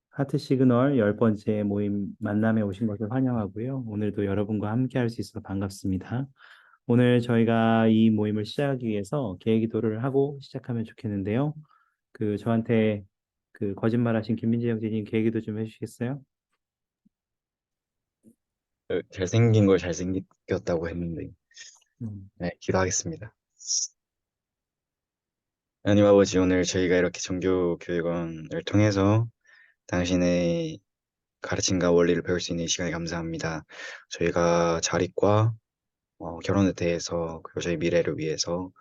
하트 시그널 10번째 모임 만남에 오신 것을 환영하고요. 오늘도 여러분과 함께 할 수 있어서 반갑습니다. 오늘 저희가 이 모임을 시작하기 위해서 계기도를 하고 시작하면 좋겠는데요. 저한테 거짓말하신 김민재 형제님 계기도 좀 해주시겠어요? 잘생긴 걸 잘생겼다고 했는데, 음, 네, 기도하겠습니다. 하나님 아버지, 오늘 저희가 이렇게 정규 교육원을 통해서 당신의 가르침과 원리를 배울 수 있는 이 시간에 감사합니다. 저희가 자립과 결혼에 대해서 그리고 저희 미래를 위해서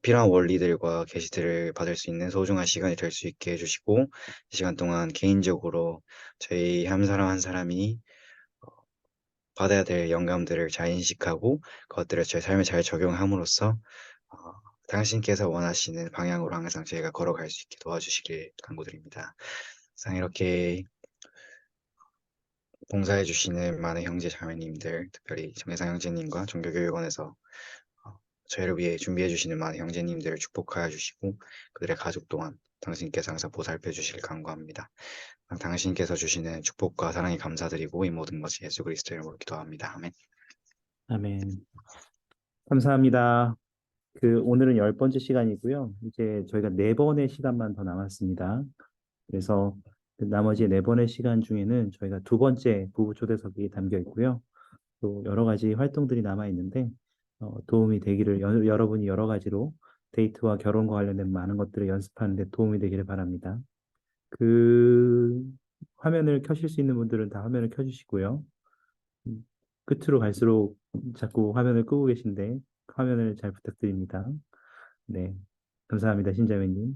필요한 원리들과 계시들을 받을 수 있는 소중한 시간이 될 수 있게 해주시고, 이 시간 동안 개인적으로 저희 한 사람 한 사람이 받아야 될 영감들을 잘 인식하고 그것들을 제 삶에 잘 적용함으로써 어, 당신께서 원하시는 방향으로 항상 저희가 걸어갈 수 있게 도와주시길 간구드립니다. 항상 이렇게 봉사해 주시는 많은 형제 자매님들, 특별히 정혜상 형제님과 종교교육원에서 어, 저희를 위해 준비해 주시는 많은 형제님들을 축복하여 주시고 그들의 가족 또한 당신께서 항상 보살펴 주시길 간구합니다. 당신께서 주시는 축복과 사랑에 감사드리고 이 모든 것이 예수 그리스도의 이름으로 기도합니다. 아멘. 아멘. 감사합니다. 오늘은 10번째 시간이고요. 이제 저희가 4번의 시간만 더 남았습니다. 그래서 나머지 4번의 시간 중에는 저희가 두 번째 부부 초대석이 담겨 있고요. 또 여러 가지 활동들이 남아 있는데 도움이 되기를 여러분이 여러 가지로 데이트와 결혼과 관련된 많은 것들을 연습하는 데 도움이 되기를 바랍니다. 그 화면을 켜실 수 있는 분들은 다 화면을 켜주시고요. 음, 끝으로 갈수록 자꾸 화면을 끄고 계신데 화면을 잘 부탁드립니다. 네, 감사합니다, 신자매님.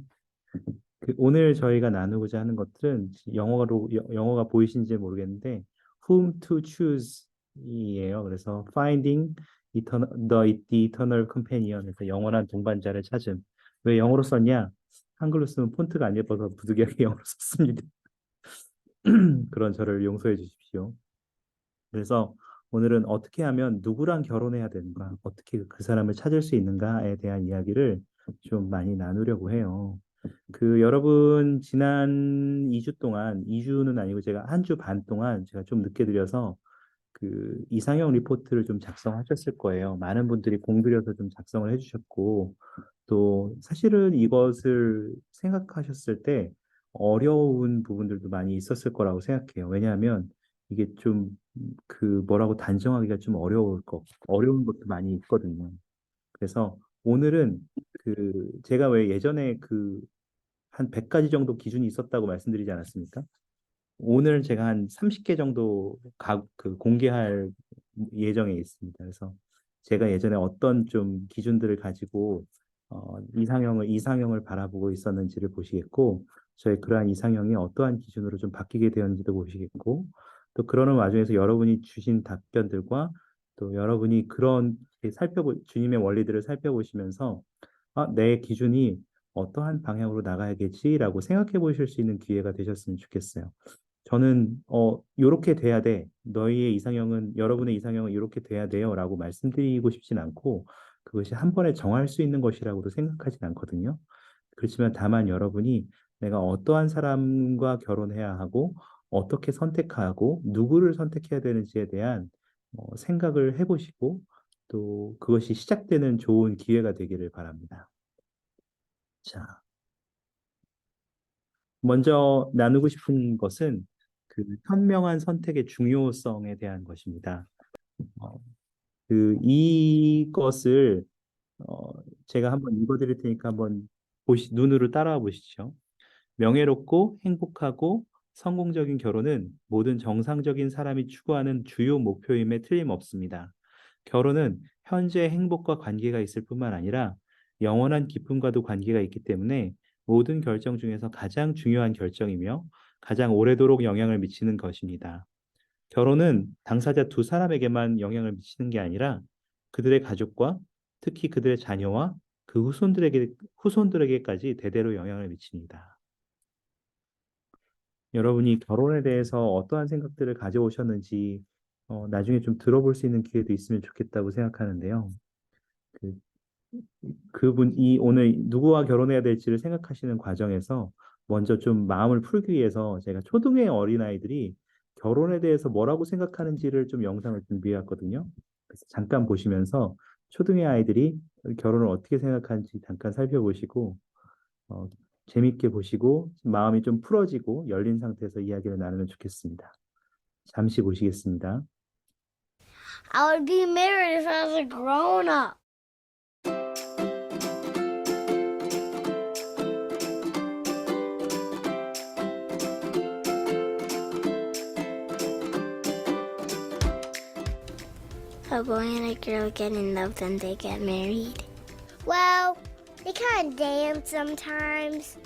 오늘 저희가 나누고자 하는 것들은 영어가 보이신지 모르겠는데 whom to choose 이에요. 그래서 finding the eternal companion. 그래서 영원한 동반자를 찾음. 왜 영어로 썼냐? 한글로 쓰면 폰트가 안 예뻐서 부득이하게 영어로 썼습니다. 그런 저를 용서해 주십시오. 그래서 오늘은 어떻게 하면 누구랑 결혼해야 되는가, 어떻게 그 사람을 찾을 수 있는가에 대한 이야기를 좀 많이 나누려고 해요. 여러분 지난 2주 동안, 2주는 아니고 제가 한 주 반 동안 제가 좀 늦게 드려서 이상형 리포트를 좀 작성하셨을 거예요. 많은 분들이 공들여서 좀 작성을 해주셨고, 또 사실은 이것을 생각하셨을 때 어려운 부분들도 많이 있었을 거라고 생각해요. 왜냐하면 이게 좀 뭐라고 단정하기가 좀 어려운 것도 많이 있거든요. 그래서 오늘은 제가 왜 예전에 한 100가지 정도 기준이 있었다고 말씀드리지 않았습니까? 오늘 제가 한 30개 정도 공개할 예정에 있습니다. 그래서 제가 예전에 어떤 좀 기준들을 가지고 이상형을 바라보고 있었는지를 보시겠고, 저의 그러한 이상형이 어떠한 기준으로 좀 바뀌게 되었는지도 보시겠고, 또 그러는 와중에서 여러분이 주신 답변들과 또 여러분이 주님의 원리들을 살펴보시면서 내 기준이 어떠한 방향으로 나가야겠지라고 생각해 보실 수 있는 기회가 되셨으면 좋겠어요. 저는 요렇게 돼야 돼. 여러분의 이상형은 이렇게 돼야 돼요라고 말씀드리고 싶진 않고 그것이 한 번에 정할 수 있는 것이라고도 생각하진 않거든요. 그렇지만 다만 여러분이 내가 어떠한 사람과 결혼해야 하고 어떻게 선택하고 누구를 선택해야 되는지에 대한 생각을 해보시고 또 그것이 시작되는 좋은 기회가 되기를 바랍니다. 자, 먼저 나누고 싶은 것은 현명한 선택의 중요성에 대한 것입니다. 어, 이것을 어, 제가 한번 읽어드릴 테니까 한번 눈으로 따라와 보시죠. 명예롭고 행복하고 성공적인 결혼은 모든 정상적인 사람이 추구하는 주요 목표임에 틀림없습니다. 결혼은 현재의 행복과 관계가 있을 뿐만 아니라 영원한 기쁨과도 관계가 있기 때문에 모든 결정 중에서 가장 중요한 결정이며 가장 오래도록 영향을 미치는 것입니다. 결혼은 당사자 두 사람에게만 영향을 미치는 게 아니라 그들의 가족과 특히 그들의 자녀와 후손들에게까지 대대로 영향을 미칩니다. 여러분이 결혼에 대해서 어떠한 생각들을 가져오셨는지 나중에 좀 들어볼 수 있는 기회도 있으면 좋겠다고 생각하는데요. 그, 오늘 누구와 결혼해야 될지를 생각하시는 과정에서 먼저 좀 마음을 풀기 위해서 제가 초등의 어린아이들이 결혼에 대해서 뭐라고 생각하는지를 좀 영상을 준비해왔거든요. 그래서 잠깐 보시면서 초등의 아이들이 결혼을 어떻게 생각하는지 잠깐 살펴보시고 어, 재밌게 보시고 마음이 좀 풀어지고 열린 상태에서 이야기를 나누면 좋겠습니다. 잠시 보시겠습니다. I would be married if I was a grown up. A boy and a girl get in love, then they get married. Well, they kind of dance sometimes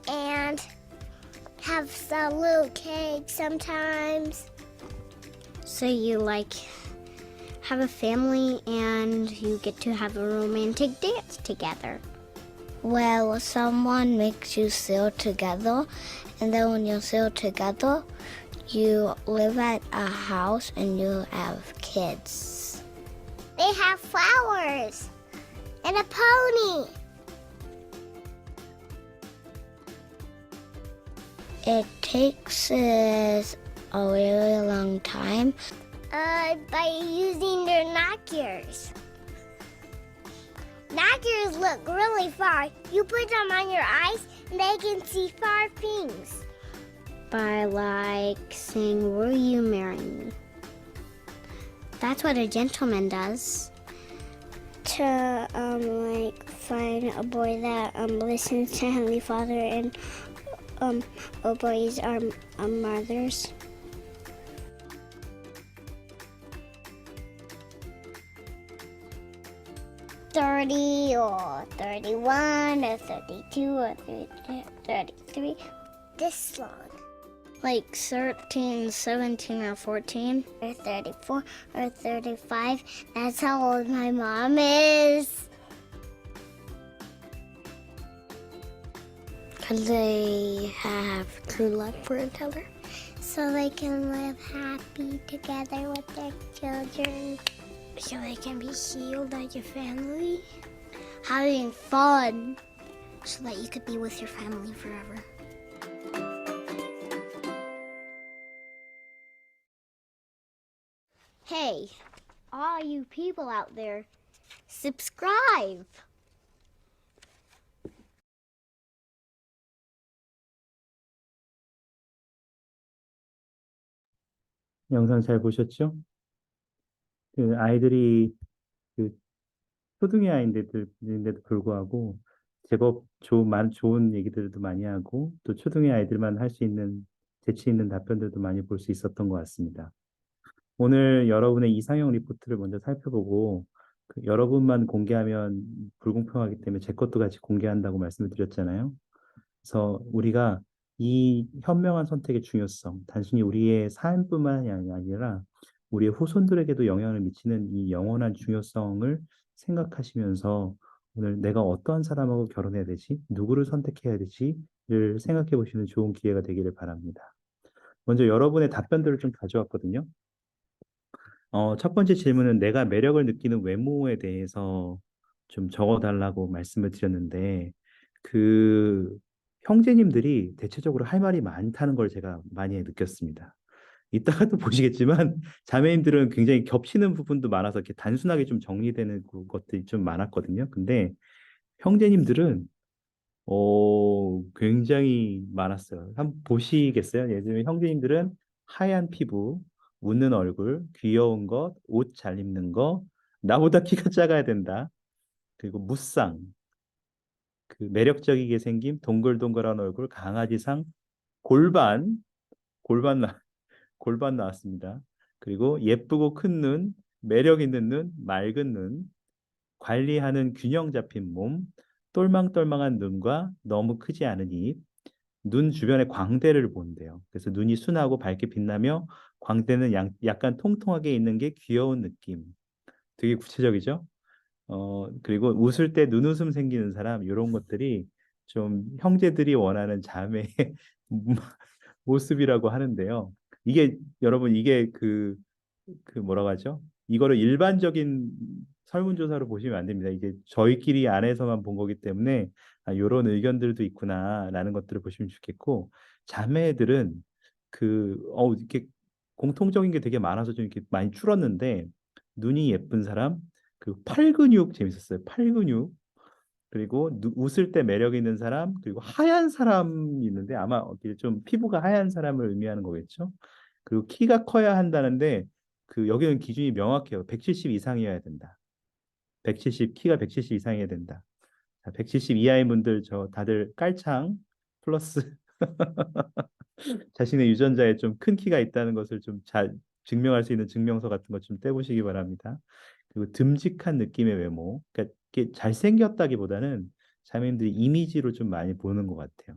and have some little cake sometimes. So you have a family and you get to have a romantic dance together. Well, someone makes you sail together, and then when you sail together, you live at a house and you have kids. They have flowers and a pony. It takes us a really long time. By using their knockers. Knockers look really far. You put them on your eyes and they can see far things. By saying, "Will you marry me?" That's what a gentleman does. To find a boy that listens to Heavenly Father and obeys our mothers. 30 or 31 or 32 or 33. This long. Like 13, 17 or 14 or 34 or 35. That's how old my mom is. Because they have true love for each other. So they can live happy together with their children. So they can be healed as your family. Having fun. So that you could be with your family forever. Hey, all you people out there, subscribe. 영상 잘 보셨죠? 그 아이들이 그 초등의 아이인데도 불구하고 제법 좋은 얘기들도 많이 하고 또 초등의 아이들만 할 수 있는 재치 있는 답변들도 많이 볼 수 있었던 것 같습니다. 오늘 여러분의 이상형 리포트를 먼저 살펴보고 여러분만 공개하면 불공평하기 때문에 제 것도 같이 공개한다고 말씀을 드렸잖아요. 그래서 우리가 이 현명한 선택의 중요성, 단순히 우리의 삶뿐만이 아니라 우리의 후손들에게도 영향을 미치는 이 영원한 중요성을 생각하시면서 오늘 내가 어떠한 사람하고 결혼해야 되지? 누구를 선택해야 되지?를 생각해 보시는 좋은 기회가 되기를 바랍니다. 먼저 여러분의 답변들을 좀 가져왔거든요. 첫 번째 질문은 내가 매력을 느끼는 외모에 대해서 좀 적어달라고 말씀을 드렸는데, 그 형제님들이 대체적으로 할 말이 많다는 걸 제가 많이 느꼈습니다. 이따가 또 보시겠지만 자매님들은 굉장히 겹치는 부분도 많아서 이렇게 단순하게 좀 정리되는 것들이 좀 많았거든요. 근데 형제님들은 굉장히 많았어요. 한번 보시겠어요? 예를 들면 형제님들은 하얀 피부, 웃는 얼굴, 귀여운 것, 옷 잘 입는 거, 나보다 키가 작아야 된다. 그리고 무쌍, 그 매력적이게 생김, 동글동글한 얼굴, 강아지상, 골반, 골반 나, 골반 나왔습니다. 그리고 예쁘고 큰 눈, 매력 있는 눈, 맑은 눈, 관리하는 균형 잡힌 몸, 똘망똘망한 눈과 너무 크지 않은 입, 눈 주변에 광대를 본대요. 그래서 눈이 순하고 밝게 빛나며 광대는 약간 통통하게 있는 게 귀여운 느낌. 되게 구체적이죠? 그리고 웃을 때 눈웃음 생기는 사람, 이런 것들이 좀 형제들이 원하는 자매의 모습이라고 하는데요. 이게 여러분 이게 그 뭐라고 하죠? 이거를 일반적인 설문조사로 보시면 안 됩니다. 이게 저희끼리 안에서만 본 거기 때문에 이런 의견들도 있구나라는 것들을 보시면 좋겠고, 자매들은 이렇게 공통적인 게 되게 많아서 좀 이렇게 많이 줄었는데, 눈이 예쁜 사람, 팔 근육 재밌었어요. 팔 근육. 그리고 웃을 때 매력 있는 사람, 그리고 하얀 사람이 있는데 아마 이렇게 좀 피부가 하얀 사람을 의미하는 거겠죠. 그리고 키가 커야 한다는데 여기는 기준이 명확해요. 170 이상이어야 된다. 170 키가 170 이상이어야 된다. 자, 170 이하인 분들 저 다들 깔창 플러스 자신의 유전자에 좀 큰 키가 있다는 것을 좀 잘 증명할 수 있는 증명서 같은 것 좀 떼보시기 바랍니다. 그리고 듬직한 느낌의 외모. 그러니까 이게 잘생겼다기보다는 자매님들이 이미지로 좀 많이 보는 것 같아요.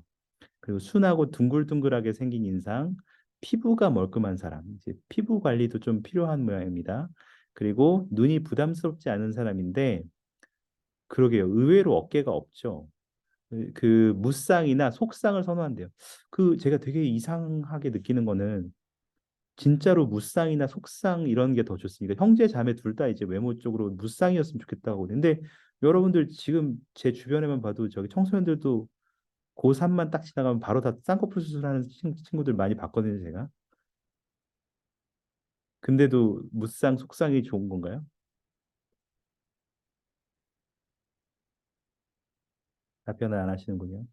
그리고 순하고 둥글둥글하게 생긴 인상, 피부가 멀끔한 사람, 이제 피부 관리도 좀 필요한 모양입니다. 그리고 눈이 부담스럽지 않은 사람인데, 그러게요. 의외로 어깨가 없죠. 무쌍이나 속쌍을 선호한대요. 제가 되게 이상하게 느끼는 거는 진짜로 무쌍이나 속쌍 이런 게 더 좋습니다. 형제 자매 둘 다 이제 외모 쪽으로 무쌍이었으면 좋겠다고. 근데 여러분들 지금 제 주변에만 봐도 저기 청소년들도 고3만 딱 지나가면 바로 다 쌍꺼풀 수술하는 친구들 많이 봤거든요, 제가. 근데도 무쌍, 속쌍이 좋은 건가요? 답변을 안 하시는군요.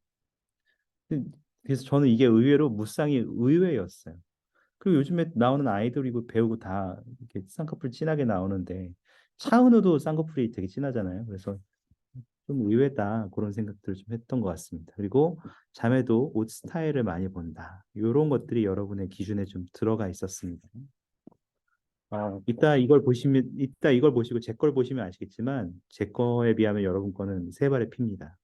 그래서 저는 이게 의외로 무쌍이 의외였어요. 그리고 요즘에 나오는 아이돌이고 배우고 다 이렇게 쌍꺼풀 진하게 나오는데 차은우도 쌍꺼풀이 되게 진하잖아요. 그래서 좀 의외다 그런 생각들을 좀 했던 것 같습니다. 그리고 자매도 옷 스타일을 많이 본다. 이런 것들이 여러분의 기준에 좀 들어가 있었습니다. 이따 이걸 보시고 제 걸 보시면 아시겠지만 제 거에 비하면 여러분 거는 세 발의 피입니다.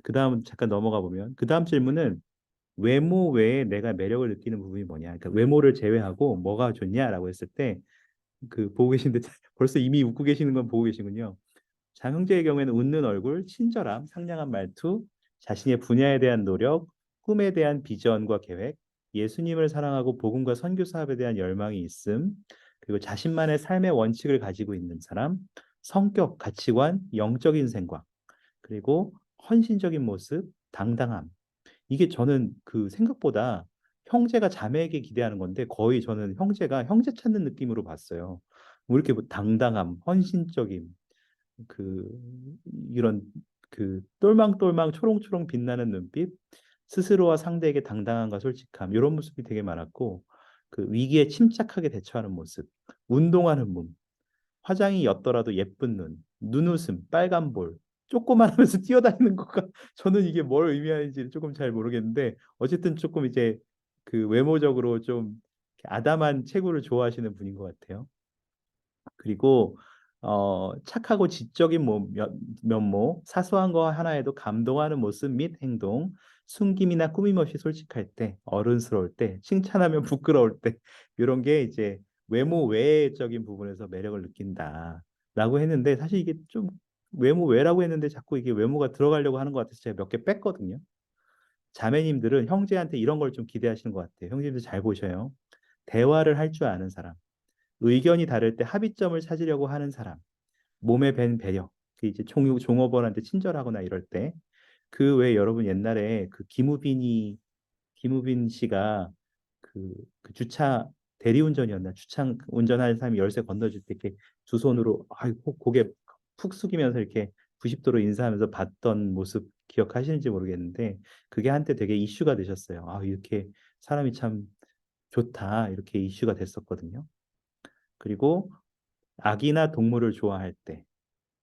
그다음 잠깐 넘어가 보면 그다음 질문은 외모 외에 내가 매력을 느끼는 부분이 뭐냐? 그러니까 외모를 제외하고 뭐가 좋냐라고 했을 때 보고 계신데 벌써 이미 웃고 계시는 건 보고 계시군요. 장형제의 경우에는 웃는 얼굴, 친절함, 상냥한 말투, 자신의 분야에 대한 노력, 꿈에 대한 비전과 계획, 예수님을 사랑하고 복음과 선교 사업에 대한 열망이 있음, 그리고 자신만의 삶의 원칙을 가지고 있는 사람, 성격, 가치관, 영적인 생각, 그리고 헌신적인 모습, 당당함. 이게 저는 생각보다 형제가 자매에게 기대하는 건데 거의 저는 형제가 형제 찾는 느낌으로 봤어요. 뭐 이렇게 뭐 당당함, 헌신적임, 그 이런 똘망똘망 초롱초롱 빛나는 눈빛, 스스로와 상대에게 당당함과 솔직함 이런 모습이 되게 많았고 위기에 침착하게 대처하는 모습, 운동하는 몸, 화장이 옅더라도 예쁜 눈, 눈웃음, 빨간 볼, 조그만하면서 뛰어다니는 것과 저는 이게 뭘 의미하는지 조금 잘 모르겠는데 어쨌든 조금 이제 외모적으로 좀 아담한 체구를 좋아하시는 분인 것 같아요. 그리고 착하고 지적인 면모, 사소한 거 하나에도 감동하는 모습 및 행동, 숨김이나 꾸밈 없이 솔직할 때, 어른스러울 때, 칭찬하면 부끄러울 때, 이런 게 이제 외모 외적인 부분에서 매력을 느낀다라고 했는데 사실 이게 좀 외모 외라고 했는데 자꾸 이게 외모가 들어가려고 하는 것 같아서 제가 몇 개 뺐거든요. 자매님들은 형제한테 이런 걸 좀 기대하시는 것 같아요. 형제들 잘 보셔요. 대화를 할 줄 아는 사람. 의견이 다를 때 합의점을 찾으려고 하는 사람, 몸에 밴 배려, 이제 종업원한테 친절하거나 이럴 때, 외에 여러분 옛날에 김우빈 씨가 주차 대리운전이었나 주차 운전하는 사람이 열쇠 건너줄 때 이렇게 두 손으로 고개 푹 숙이면서 이렇게 90도로 인사하면서 봤던 모습 기억하시는지 모르겠는데 그게 한때 되게 이슈가 되셨어요. 이렇게 사람이 참 좋다 이렇게 이슈가 됐었거든요. 그리고 아기나 동물을 좋아할 때,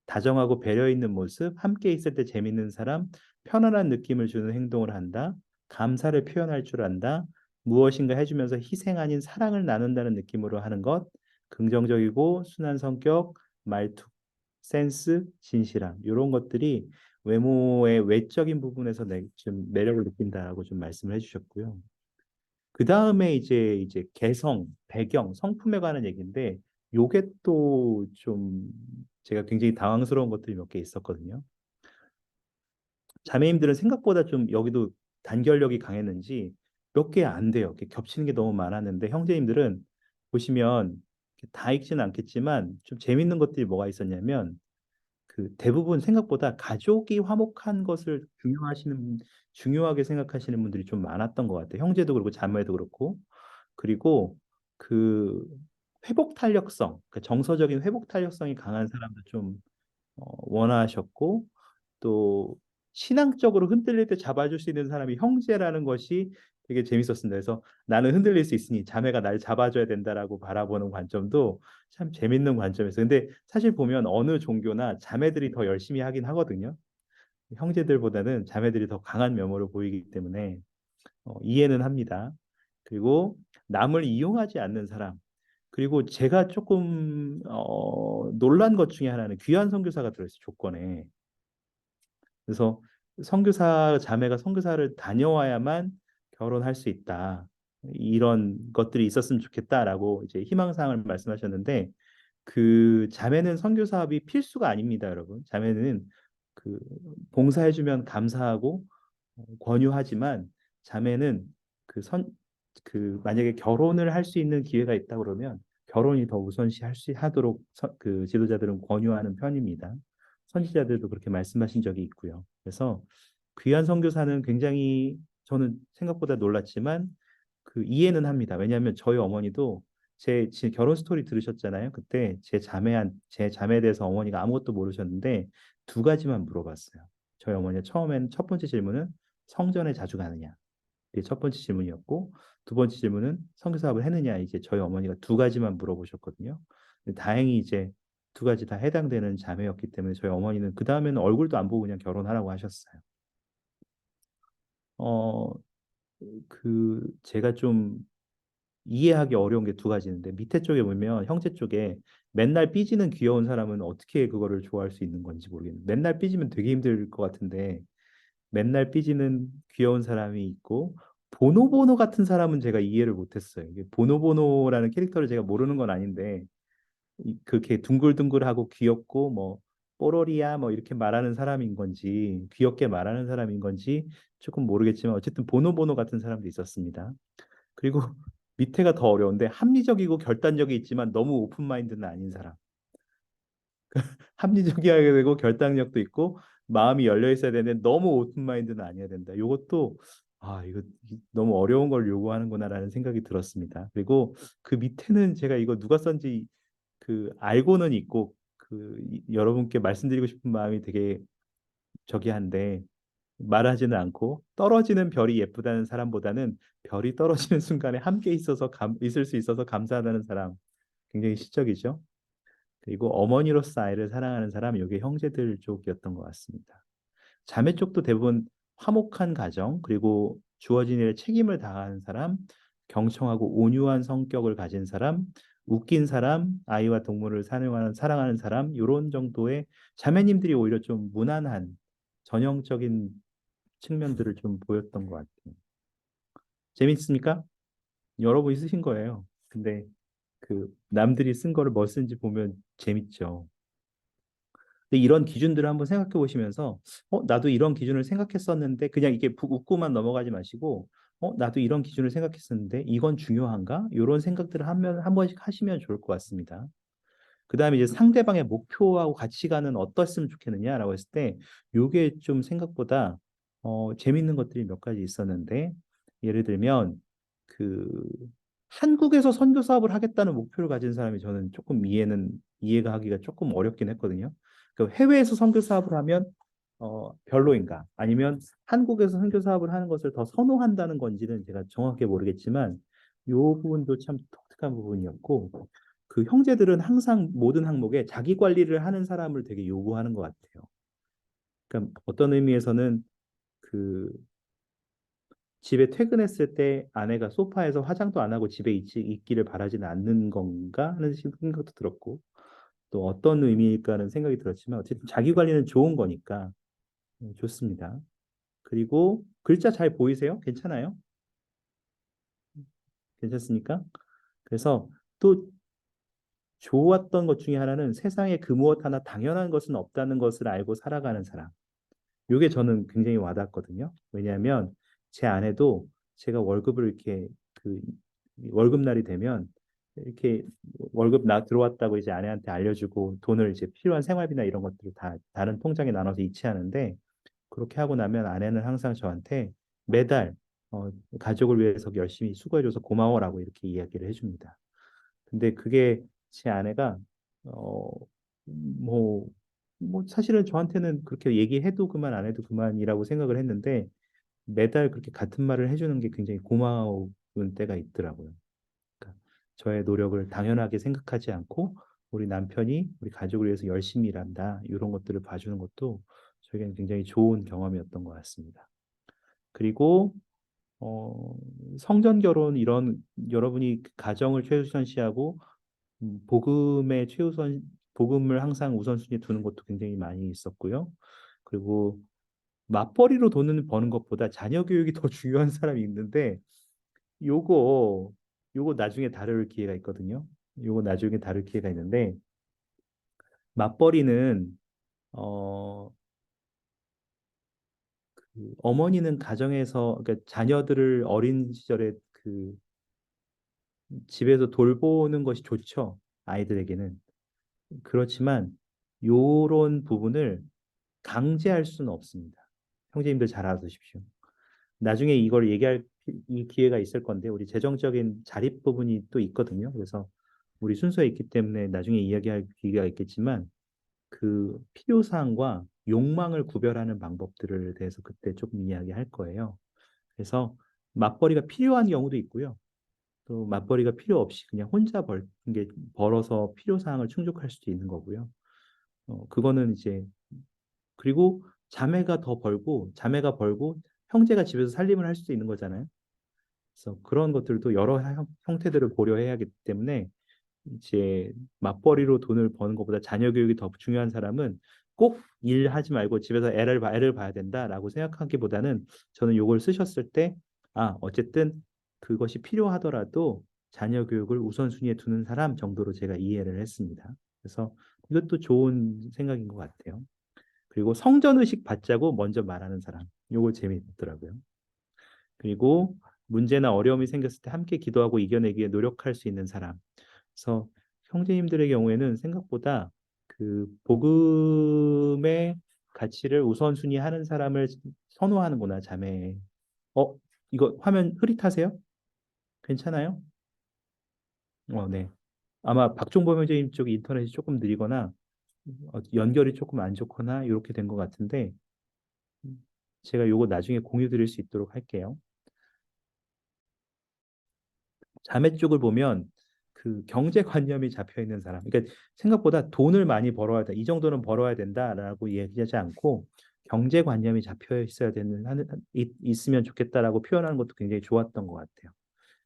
다정하고 배려 있는 모습, 함께 있을 때 재밌는 사람, 편안한 느낌을 주는 행동을 한다, 감사를 표현할 줄 안다, 무엇인가 해주면서 희생 아닌 사랑을 나눈다는 느낌으로 하는 것, 긍정적이고 순한 성격, 말투, 센스, 진실함, 이런 것들이 외모의 외적인 부분에서 좀 매력을 느낀다라고 좀 말씀을 해주셨고요. 그 다음에 이제 개성, 배경, 성품에 관한 얘기인데 요게 또 좀 제가 굉장히 당황스러운 것들이 몇 개 있었거든요. 자매님들은 생각보다 좀 여기도 단결력이 강했는지 몇 개 안 돼요. 이렇게 겹치는 게 너무 많았는데 형제님들은 보시면 다 읽지는 않겠지만 좀 재밌는 것들이 뭐가 있었냐면 그 대부분 생각보다 가족이 화목한 것을 중요하게 생각하시는 분들이 좀 많았던 것 같아요. 형제도 그렇고 자매도 그렇고. 그리고 그 회복 탄력성, 그 정서적인 회복 탄력성이 강한 사람도 좀 원하셨고, 또 신앙적으로 흔들릴 때 잡아줄 수 있는 사람이 형제라는 것이 되게 재밌었습니다. 그래서 나는 흔들릴 수 있으니 자매가 날 잡아줘야 된다라고 바라보는 관점도 참 재밌는 관점이었어요. 근데 사실 보면 어느 종교나 자매들이 더 열심히 하긴 하거든요. 형제들보다는 자매들이 더 강한 면모를 보이기 때문에 이해는 합니다. 그리고 남을 이용하지 않는 사람. 그리고 제가 조금 놀란 것 중에 하나는 귀한 선교사가 들어있어요, 조건에. 그래서 선교사 자매가 선교사를 다녀와야만 결혼할 수 있다. 이런 것들이 있었으면 좋겠다라고 이제 희망사항을 말씀하셨는데 그 자매는 선교사업이 필수가 아닙니다, 여러분. 자매는 그 봉사해주면 감사하고 권유하지만 자매는 그 만약에 결혼을 할 수 있는 기회가 있다 그러면 결혼이 더 우선시 하도록 그 지도자들은 권유하는 편입니다. 선지자들도 그렇게 말씀하신 적이 있고요. 그래서 귀한 선교사는 굉장히 저는 생각보다 놀랐지만 그 이해는 합니다. 왜냐하면 저희 어머니도 제 결혼 스토리 들으셨잖아요. 그때 제 자매에 대해서 어머니가 아무것도 모르셨는데 두 가지만 물어봤어요. 저희 어머니가 처음엔 첫 번째 질문은 성전에 자주 가느냐. 이게 첫 번째 질문이었고 두 번째 질문은 선교 사업을 했느냐. 이제 저희 어머니가 두 가지만 물어보셨거든요. 근데 다행히 이제 두 가지 다 해당되는 자매였기 때문에 저희 어머니는 그 다음에는 얼굴도 안 보고 그냥 결혼하라고 하셨어요. 어, 제가 좀 이해하기 어려운 게 두 가지인데 밑에 쪽에 보면 형제 쪽에 맨날 삐지는 귀여운 사람은 어떻게 그거를 좋아할 수 있는 건지 모르겠는데 맨날 삐지면 되게 힘들 것 같은데 맨날 삐지는 귀여운 사람이 있고 보노보노 같은 사람은 제가 이해를 못했어요. 이게 보노보노라는 캐릭터를 제가 모르는 건 아닌데 그렇게 둥글둥글하고 귀엽고 뭐 뽀로리야 뭐 이렇게 말하는 사람인 건지 귀엽게 말하는 사람인 건지 조금 모르겠지만 어쨌든 보노보노 같은 사람도 있었습니다. 그리고 밑에가 더 어려운데 합리적이고 결단력이 있지만 너무 오픈 마인드는 아닌 사람. 합리적이어야 되고 결단력도 있고 마음이 열려 있어야 되는데 너무 오픈 마인드는 아니어야 된다. 이것도 이거 너무 어려운 걸 요구하는구나라는 생각이 들었습니다. 그리고 그 밑에는 제가 이거 누가 썼는지 그 알고는 있고 여러분께 말씀드리고 싶은 마음이 되게 저기 한데 말하지는 않고 떨어지는 별이 예쁘다는 사람보다는 별이 떨어지는 순간에 함께 있을 수 있어서 감사하다는 사람 굉장히 시적이죠. 그리고 어머니로서 아이를 사랑하는 사람, 이게 형제들 쪽이었던 것 같습니다. 자매 쪽도 대부분 화목한 가정, 그리고 주어진 일에 책임을 다하는 사람, 경청하고 온유한 성격을 가진 사람, 웃긴 사람, 아이와 동물을 사랑하는 사람, 이런 정도의 자매님들이 오히려 좀 무난한 전형적인 측면들을 좀 보였던 것 같아요. 재밌습니까? 여러 분 쓰신 거예요. 근데 그 남들이 쓴 거를 뭐 쓴지 보면 재밌죠. 근데 이런 기준들을 한번 생각해 보시면서 나도 이런 기준을 생각했었는데 그냥 이게 웃고만 넘어가지 마시고 나도 이런 기준을 생각했었는데 이건 중요한가? 이런 생각들을 한 번씩 하시면 좋을 것 같습니다. 그다음에 이제 상대방의 목표하고 가치관은 어떻으면 좋겠느냐라고 했을 때 요게 좀 생각보다 재밌는 것들이 몇 가지 있었는데 예를 들면 그 한국에서 선교 사업을 하겠다는 목표를 가진 사람이 저는 조금 이해가 하기가 조금 어렵긴 했거든요. 그 해외에서 선교 사업을 하면 별로인가? 아니면 한국에서 선교 사업을 하는 것을 더 선호한다는 건지는 제가 정확히 모르겠지만 이 부분도 참 독특한 부분이었고 그 형제들은 항상 모든 항목에 자기 관리를 하는 사람을 되게 요구하는 것 같아요. 그러니까 어떤 의미에서는 그 집에 퇴근했을 때 아내가 소파에서 화장도 안 하고 집에 있기를 바라지는 않는 건가 하는 생각도 들었고 또 어떤 의미일까는 생각이 들었지만 어쨌든 자기 관리는 좋은 거니까 좋습니다. 그리고 글자 잘 보이세요? 괜찮아요? 괜찮습니까? 그래서 또 좋았던 것 중에 하나는 세상에 그 무엇 하나 당연한 것은 없다는 것을 알고 살아가는 사람. 이게 저는 굉장히 와닿았거든요. 왜냐하면 제 아내도 제가 월급을 이렇게 그 월급날이 되면 이렇게 월급 들어왔다고 이제 아내한테 알려주고 돈을 이제 필요한 생활비나 이런 것들을 다 다른 통장에 나눠서 이체하는데 그렇게 하고 나면 아내는 항상 저한테 매달 어, 가족을 위해서 열심히 수고해줘서 고마워라고 이렇게 이야기를 해줍니다. 근데 그게 제 아내가 어, 뭐, 뭐 사실은 저한테는 그렇게 얘기해도 그만 안 해도 그만이라고 생각을 했는데 매달 그렇게 같은 말을 해주는 게 굉장히 고마운 때가 있더라고요. 그러니까 저의 노력을 당연하게 생각하지 않고 우리 남편이 우리 가족을 위해서 열심히 일한다 이런 것들을 봐주는 것도 저에게는 굉장히 좋은 경험이었던 것 같습니다. 그리고 어, 성전 결혼 이런 여러분이 가정을 최우선시하고 복음의 최우선 복음을 항상 우선순위에 두는 것도 굉장히 많이 있었고요. 그리고 맞벌이로 돈을 버는 것보다 자녀 교육이 더 중요한 사람이 있는데 요거 요거 나중에 다룰 기회가 있거든요. 요거 나중에 다룰 기회가 있는데 맞벌이는 어, 그 어머니는 가정에서 그러니까 자녀들을 어린 시절에 그 집에서 돌보는 것이 좋죠. 아이들에게는. 그렇지만 요런 부분을 강제할 수는 없습니다. 형제님들 잘 알아두십시오. 나중에 이걸 얘기할 이 기회가 있을 건데 우리 재정적인 자립 부분이 또 있거든요. 그래서 우리 순서에 있기 때문에 나중에 이야기할 기회가 있겠지만 그 필요사항과 욕망을 구별하는 방법들을 대해서 그때 조금 이야기할 거예요. 그래서 맞벌이가 필요한 경우도 있고요. 또 맞벌이가 필요 없이 그냥 혼자 게 벌어서 필요사항을 충족할 수도 있는 거고요. 그거는 이제 그리고 자매가 벌고 형제가 집에서 살림을 할 수도 있는 거잖아요. 그래서 그런 것들도 여러 형태들을 고려해야 하기 때문에 이제 맞벌이로 돈을 버는 것보다 자녀 교육이 더 중요한 사람은 꼭 일하지 말고 집에서 애를 봐야 된다라고 생각하기보다는 저는 요걸 쓰셨을 때 어쨌든 그것이 필요하더라도 자녀 교육을 우선순위에 두는 사람 정도로 제가 이해를 했습니다. 그래서 이것도 좋은 생각인 것 같아요. 그리고 성전의식 받자고 먼저 말하는 사람. 요거 재미있더라고요. 그리고 문제나 어려움이 생겼을 때 함께 기도하고 이겨내기에 노력할 수 있는 사람. 그래서 형제님들의 경우에는 생각보다 그 복음의 가치를 우선순위 하는 사람을 선호하는구나, 자매. 어, 이거 화면 흐릿하세요? 괜찮아요? 네. 아마 박종범 형제님 쪽이 인터넷이 조금 느리거나 연결이 조금 안 좋거나 이렇게 된 것 같은데 제가 요거 나중에 공유 드릴 수 있도록 할게요. 자매 쪽을 보면 그 경제관념이 잡혀 있는 사람. 그러니까 생각보다 돈을 많이 벌어야 돼. 이 정도는 벌어야 된다라고 얘기하지 않고 경제관념이 잡혀 있어야 있으면 좋겠다라고 표현하는 것도 굉장히 좋았던 것 같아요.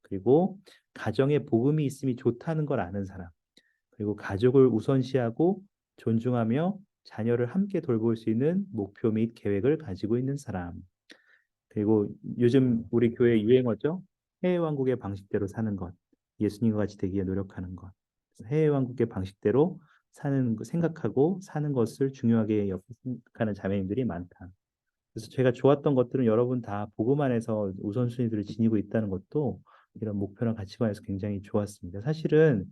그리고 가정에 복음이 있음이 좋다는 걸 아는 사람. 그리고 가족을 우선시하고 존중하며 자녀를 함께 돌볼 수 있는 목표 및 계획을 가지고 있는 사람. 그리고 요즘 우리 교회 유행어죠. 해외 왕국의 방식대로 사는 것. 예수님과 같이 되기에 노력하는 것. 해외 왕국의 방식대로 생각하고 사는 것을 중요하게 생각하는 자매님들이 많다. 그래서 제가 좋았던 것들은 여러분 다 복음 안에서 우선순위들을 지니고 있다는 것도 이런 목표나 가치관에서 굉장히 좋았습니다. 사실은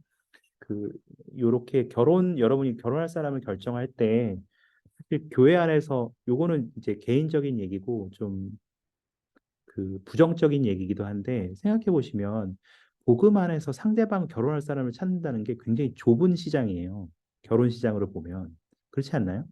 그 요렇게 여러분이 결혼할 사람을 결정할 때 사실 교회 안에서 요거는 이제 개인적인 얘기고 좀 그 부정적인 얘기이기도 한데 생각해 보시면 복음 안에서 상대방 결혼할 사람을 찾는다는 게 굉장히 좁은 시장이에요. 결혼 시장으로 보면 그렇지 않나요?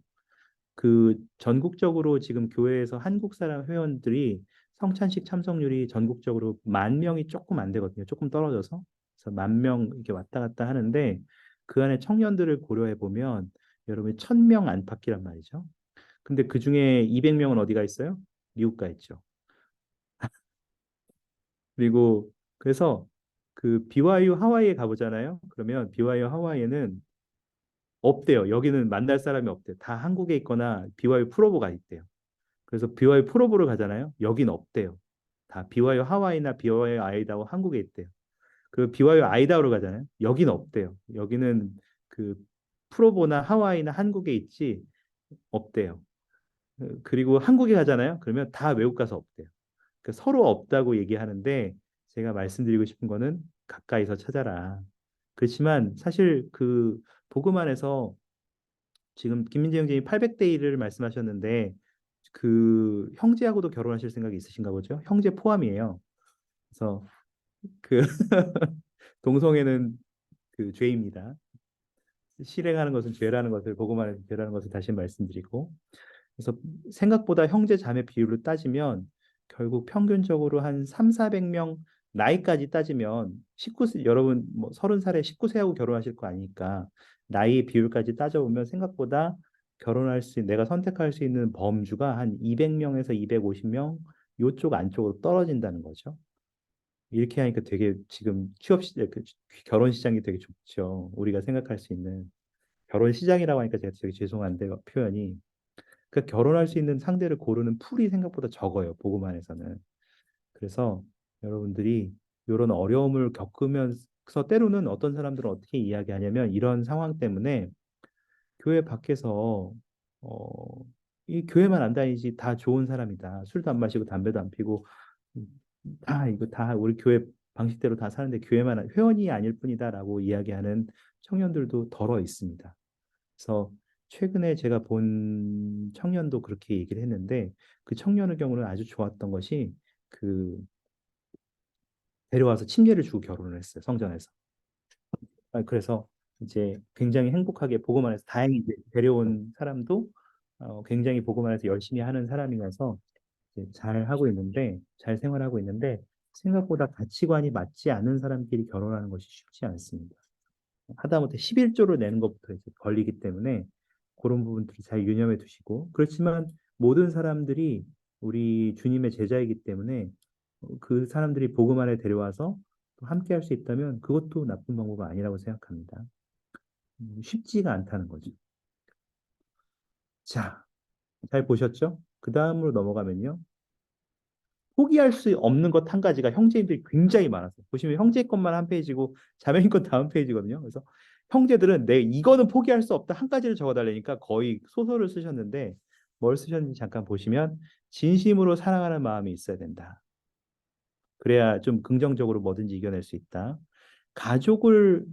그 전국적으로 지금 교회에서 한국 사람 회원들이 성찬식 참석률이 전국적으로 10,000명이 조금 안 되거든요. 조금 떨어져서 그래서 10,000명 이렇게 왔다 갔다 하는데 그 안에 청년들을 고려해 보면 여러분 1,000명 안팎이란 말이죠. 근데 그 중에 200명은 어디가 있어요? 미국 가 있죠. 그리고 그래서 그 BYU 하와이에 가보잖아요. 그러면 BYU 하와이에는 없대요. 여기는 만날 사람이 없대요. 다 한국에 있거나 BYU 프로보가 있대요. 그래서 BYU 프로보를 가잖아요. 여긴 없대요. 다 BYU 하와이나 BYU 아이다호 한국에 있대요. 그 BYU 아이다호를 가잖아요. 여긴 없대요. 여기는 그 프로보나 하와이나 한국에 있지 없대요. 그리고 한국에 가잖아요. 그러면 다 외국 가서 없대요. 그 서로 없다고 얘기하는데 제가 말씀드리고 싶은 거는 가까이서 찾아라. 그렇지만 사실 그 복음 안에서 지금 김민재 형제님 800대 1을 말씀하셨는데 그 형제하고도 결혼하실 생각이 있으신가 보죠? 형제 포함이에요. 그래서 그 동성애는 그 죄입니다. 실행하는 것은 죄라는 것을 복음 안에서 죄라는 것을 다시 말씀드리고 그래서 생각보다 형제 자매 비율로 따지면 결국 평균적으로 한 3, 400명 나이까지 따지면 19세 여러분 뭐 30살에 19세하고 결혼하실 거 아니니까 나이 비율까지 따져보면 생각보다 결혼할 수 내가 선택할 수 있는 범주가 한 200명에서 250명 요쪽 안쪽으로 떨어진다는 거죠. 이렇게 하니까 되게 지금 결혼 시장이 되게 좁죠. 우리가 생각할 수 있는 결혼 시장이라고 하니까 제가 되게 죄송한데 표현이 그러니까 결혼할 수 있는 상대를 고르는 풀이 생각보다 적어요. 복음 안에서는. 그래서 여러분들이 이런 어려움을 겪으면서 때로는 어떤 사람들은 어떻게 이야기하냐면 이런 상황 때문에 교회 밖에서 어, 이 교회만 안 다니지 다 좋은 사람이다. 술도 안 마시고 담배도 안 피고 음, 다 이거 다 우리 교회 방식대로 다 사는데 회원이 아닐 뿐이다라고 이야기하는 청년들도 덜어 있습니다. 그래서 최근에 제가 본 청년도 그렇게 얘기를 했는데 그 청년의 경우는 아주 좋았던 것이 그 데려와서 침례를 주고 결혼을 했어요. 성전에서. 그래서 이제 굉장히 행복하게 보고만 해서 다행히 이제 데려온 사람도 굉장히 보고만 해서 열심히 하는 사람이라서 이제 잘 하고 있는데 잘 생활하고 있는데 생각보다 가치관이 맞지 않는 사람끼리 결혼하는 것이 쉽지 않습니다. 하다못해 11조를 내는 것부터 이제 걸리기 때문에 그런 부분들을 잘 유념해 두시고 그렇지만 모든 사람들이 우리 주님의 제자이기 때문에 그 사람들이 복음 안에 데려와서 또 함께 할 수 있다면 그것도 나쁜 방법은 아니라고 생각합니다. 쉽지가 않다는 거죠. 자, 잘 보셨죠? 그 다음으로 넘어가면요. 포기할 수 없는 것 한 가지가 형제님들이 굉장히 많았어요. 보시면 형제 것만 한 페이지고 자매님 것 다음 페이지거든요. 그래서 형제들은 내 이거는 포기할 수 없다 한 가지를 적어달라니까 거의 소설을 쓰셨는데 뭘 쓰셨는지 잠깐 보시면 진심으로 사랑하는 마음이 있어야 된다. 그래야 좀 긍정적으로 뭐든지 이겨낼 수 있다.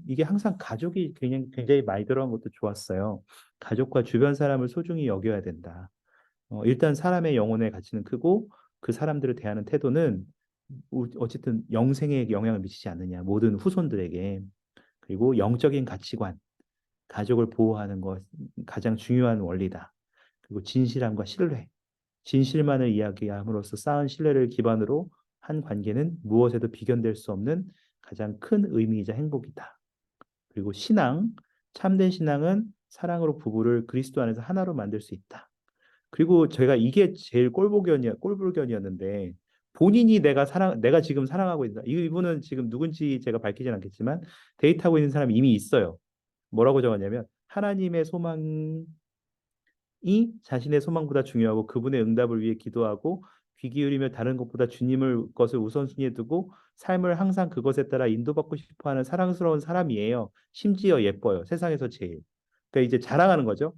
이게 항상 가족이 굉장히 많이 들어간 것도 좋았어요. 가족과 주변 사람을 소중히 여겨야 된다. 일단 사람의 영혼의 가치는 크고 그 사람들을 대하는 태도는 어쨌든 영생에 영향을 미치지 않느냐. 모든 후손들에게. 그리고 영적인 가치관, 가족을 보호하는 것 가장 중요한 원리다. 그리고 진실함과 신뢰. 진실만을 이야기함으로써 쌓은 신뢰를 기반으로 한 관계는 무엇에도 비견될 수 없는 가장 큰 의미이자 행복이다. 그리고 참된 신앙은 사랑으로 부부를 그리스도 안에서 하나로 만들 수 있다. 그리고 제가 이게 제일 꼴불견이었는데 본인이 내가 지금 사랑하고 있다. 이분은 지금 누군지 제가 밝히진 않겠지만 데이트하고 있는 사람이 이미 있어요. 뭐라고 적었냐면 하나님의 소망이 자신의 소망보다 중요하고 그분의 응답을 위해 기도하고 귀 기울이며 다른 것보다 주님을 것을 우선순위에 두고 삶을 항상 그것에 따라 인도받고 싶어하는 사랑스러운 사람이에요. 심지어 예뻐요. 세상에서 제일. 그러니까 이제 자랑하는 거죠.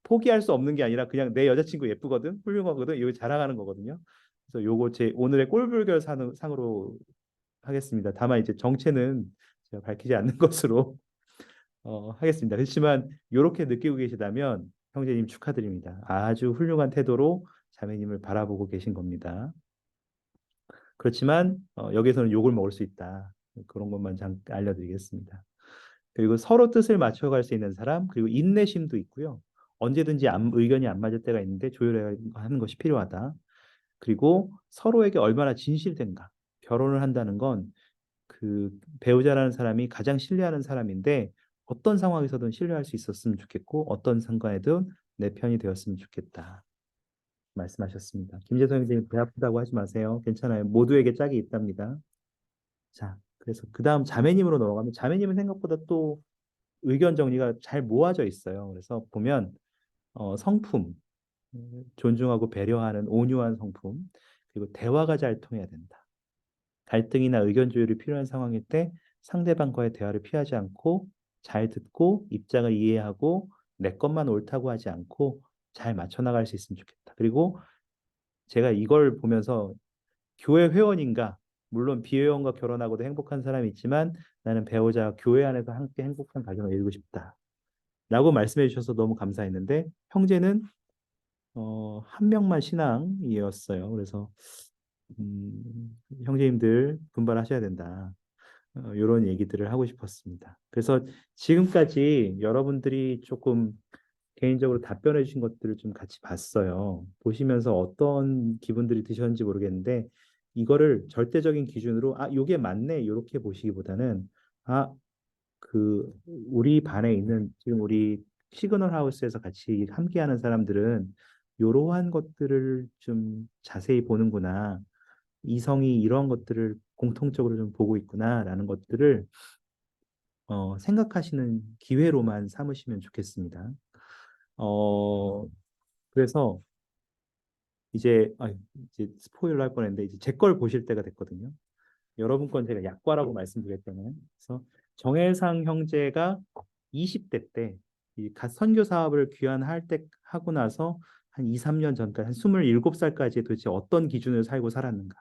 포기할 수 없는 게 아니라 그냥 내 여자친구 예쁘거든, 훌륭하거든, 이거 자랑하는 거거든요. 그래서 요거 제 오늘의 꼴불견 상으로 하겠습니다. 다만 이제 정체는 제가 밝히지 않는 것으로 하겠습니다. 그렇지만 이렇게 느끼고 계시다면 형제님 축하드립니다. 아주 훌륭한 태도로 자매님을 바라보고 계신 겁니다. 그렇지만 여기서는 욕을 먹을 수 있다. 그런 것만 잠깐 알려드리겠습니다. 그리고 서로 뜻을 맞춰갈 수 있는 사람, 그리고 인내심도 있고요. 언제든지 의견이 안 맞을 때가 있는데 조율하는 것이 필요하다. 그리고 서로에게 얼마나 진실된가. 결혼을 한다는 건 그 배우자라는 사람이 가장 신뢰하는 사람인데 어떤 상황에서든 신뢰할 수 있었으면 좋겠고 어떤 상관에든 내 편이 되었으면 좋겠다. 말씀하셨습니다. 김재성 선생님 배 아프다고 하지 마세요. 괜찮아요. 모두에게 짝이 있답니다. 자, 그래서 그 다음 자매님으로 넘어가면 자매님은 생각보다 또 의견 정리가 잘 모아져 있어요. 그래서 보면 성품, 존중하고 배려하는 온유한 성품, 그리고 대화가 잘 통해야 된다. 갈등이나 의견 조율이 필요한 상황일 때 상대방과의 대화를 피하지 않고 잘 듣고 입장을 이해하고 내 것만 옳다고 하지 않고 잘 맞춰 나갈 수 있으면 좋겠다. 그리고 제가 이걸 보면서 교회 회원인가 물론 비회원과 결혼하고도 행복한 사람이 있지만 나는 배우자와 교회 안에서 함께 행복한 가정을 이루고 싶다. 라고 말씀해 주셔서 너무 감사했는데 형제는 한 명만 신앙이었어요. 그래서 형제님들 분발하셔야 된다. 이런 얘기들을 하고 싶었습니다. 그래서 지금까지 여러분들이 조금 개인적으로 답변해 주신 것들을 좀 같이 봤어요. 보시면서 어떤 기분들이 드셨는지 모르겠는데 이거를 절대적인 기준으로 요게 맞네 이렇게 보시기보다는 아, 우리 반에 있는 지금 우리 시그널 하우스에서 같이 함께하는 사람들은 이러한 것들을 좀 자세히 보는구나. 이성이 이러한 것들을 공통적으로 좀 보고 있구나라는 것들을 생각하시는 기회로만 삼으시면 좋겠습니다. 어, 그래서 이제 스포일러 할 뻔했는데 이제 제 걸 보실 때가 됐거든요. 여러분 건 제가 약과라고 말씀드렸잖아요. 그래서 정혜상 형제가 20대 때 이 선교 사업을 귀환할 때 하고 나서 한 2, 3년 전까지 한 27살까지 도대체 어떤 기준을 살고 살았는가?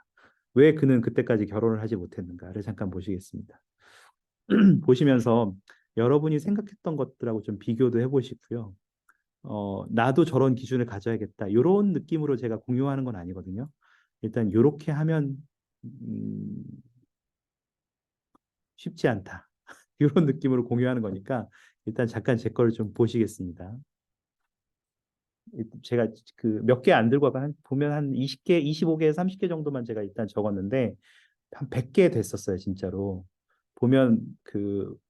왜 그는 그때까지 결혼을 하지 못했는가를 잠깐 보시겠습니다. 보시면서 여러분이 생각했던 것들하고 좀 비교도 해보시고요. 나도 저런 기준을 가져야겠다. 이런 느낌으로 제가 공유하는 건 아니거든요. 일단 이렇게 하면 음, 쉽지 않다. 이런 느낌으로 공유하는 거니까 일단 잠깐 제 거를 좀 보시겠습니다. 제가 그 몇 개 안 들고 와서 보면 한 20개, 25개, 30개 정도만 제가 일단 적었는데 한 100개 됐었어요, 진짜로. 보면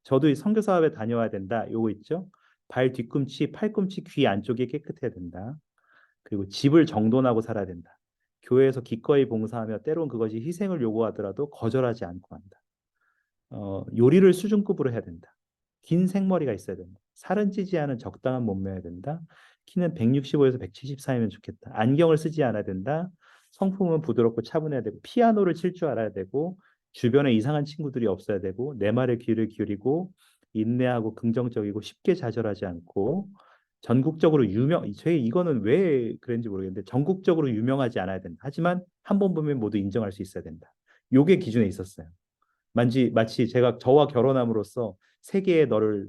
저도 이 선교 사업에 다녀와야 된다. 요거 있죠? 발 뒤꿈치, 팔꿈치, 귀 안쪽이 깨끗해야 된다. 그리고 집을 정돈하고 살아야 된다. 교회에서 기꺼이 봉사하며 때론 그것이 희생을 요구하더라도 거절하지 않고 한다. 요리를 수준급으로 해야 된다. 긴 생머리가 있어야 된다. 살은 찌지 않은 적당한 몸매여야 된다. 키는 165에서 170 사이면 좋겠다. 안경을 쓰지 않아야 된다. 성품은 부드럽고 차분해야 되고 피아노를 칠 줄 알아야 되고 주변에 이상한 친구들이 없어야 되고 내 말에 귀를 기울이고 인내하고 긍정적이고 쉽게 좌절하지 않고 전국적으로 이거는 왜 그런지 모르겠는데 전국적으로 유명하지 않아야 된다. 하지만 한 번 보면 모두 인정할 수 있어야 된다. 요게 기준에 있었어요. 마치 제가 저와 결혼함으로써 세계에 너를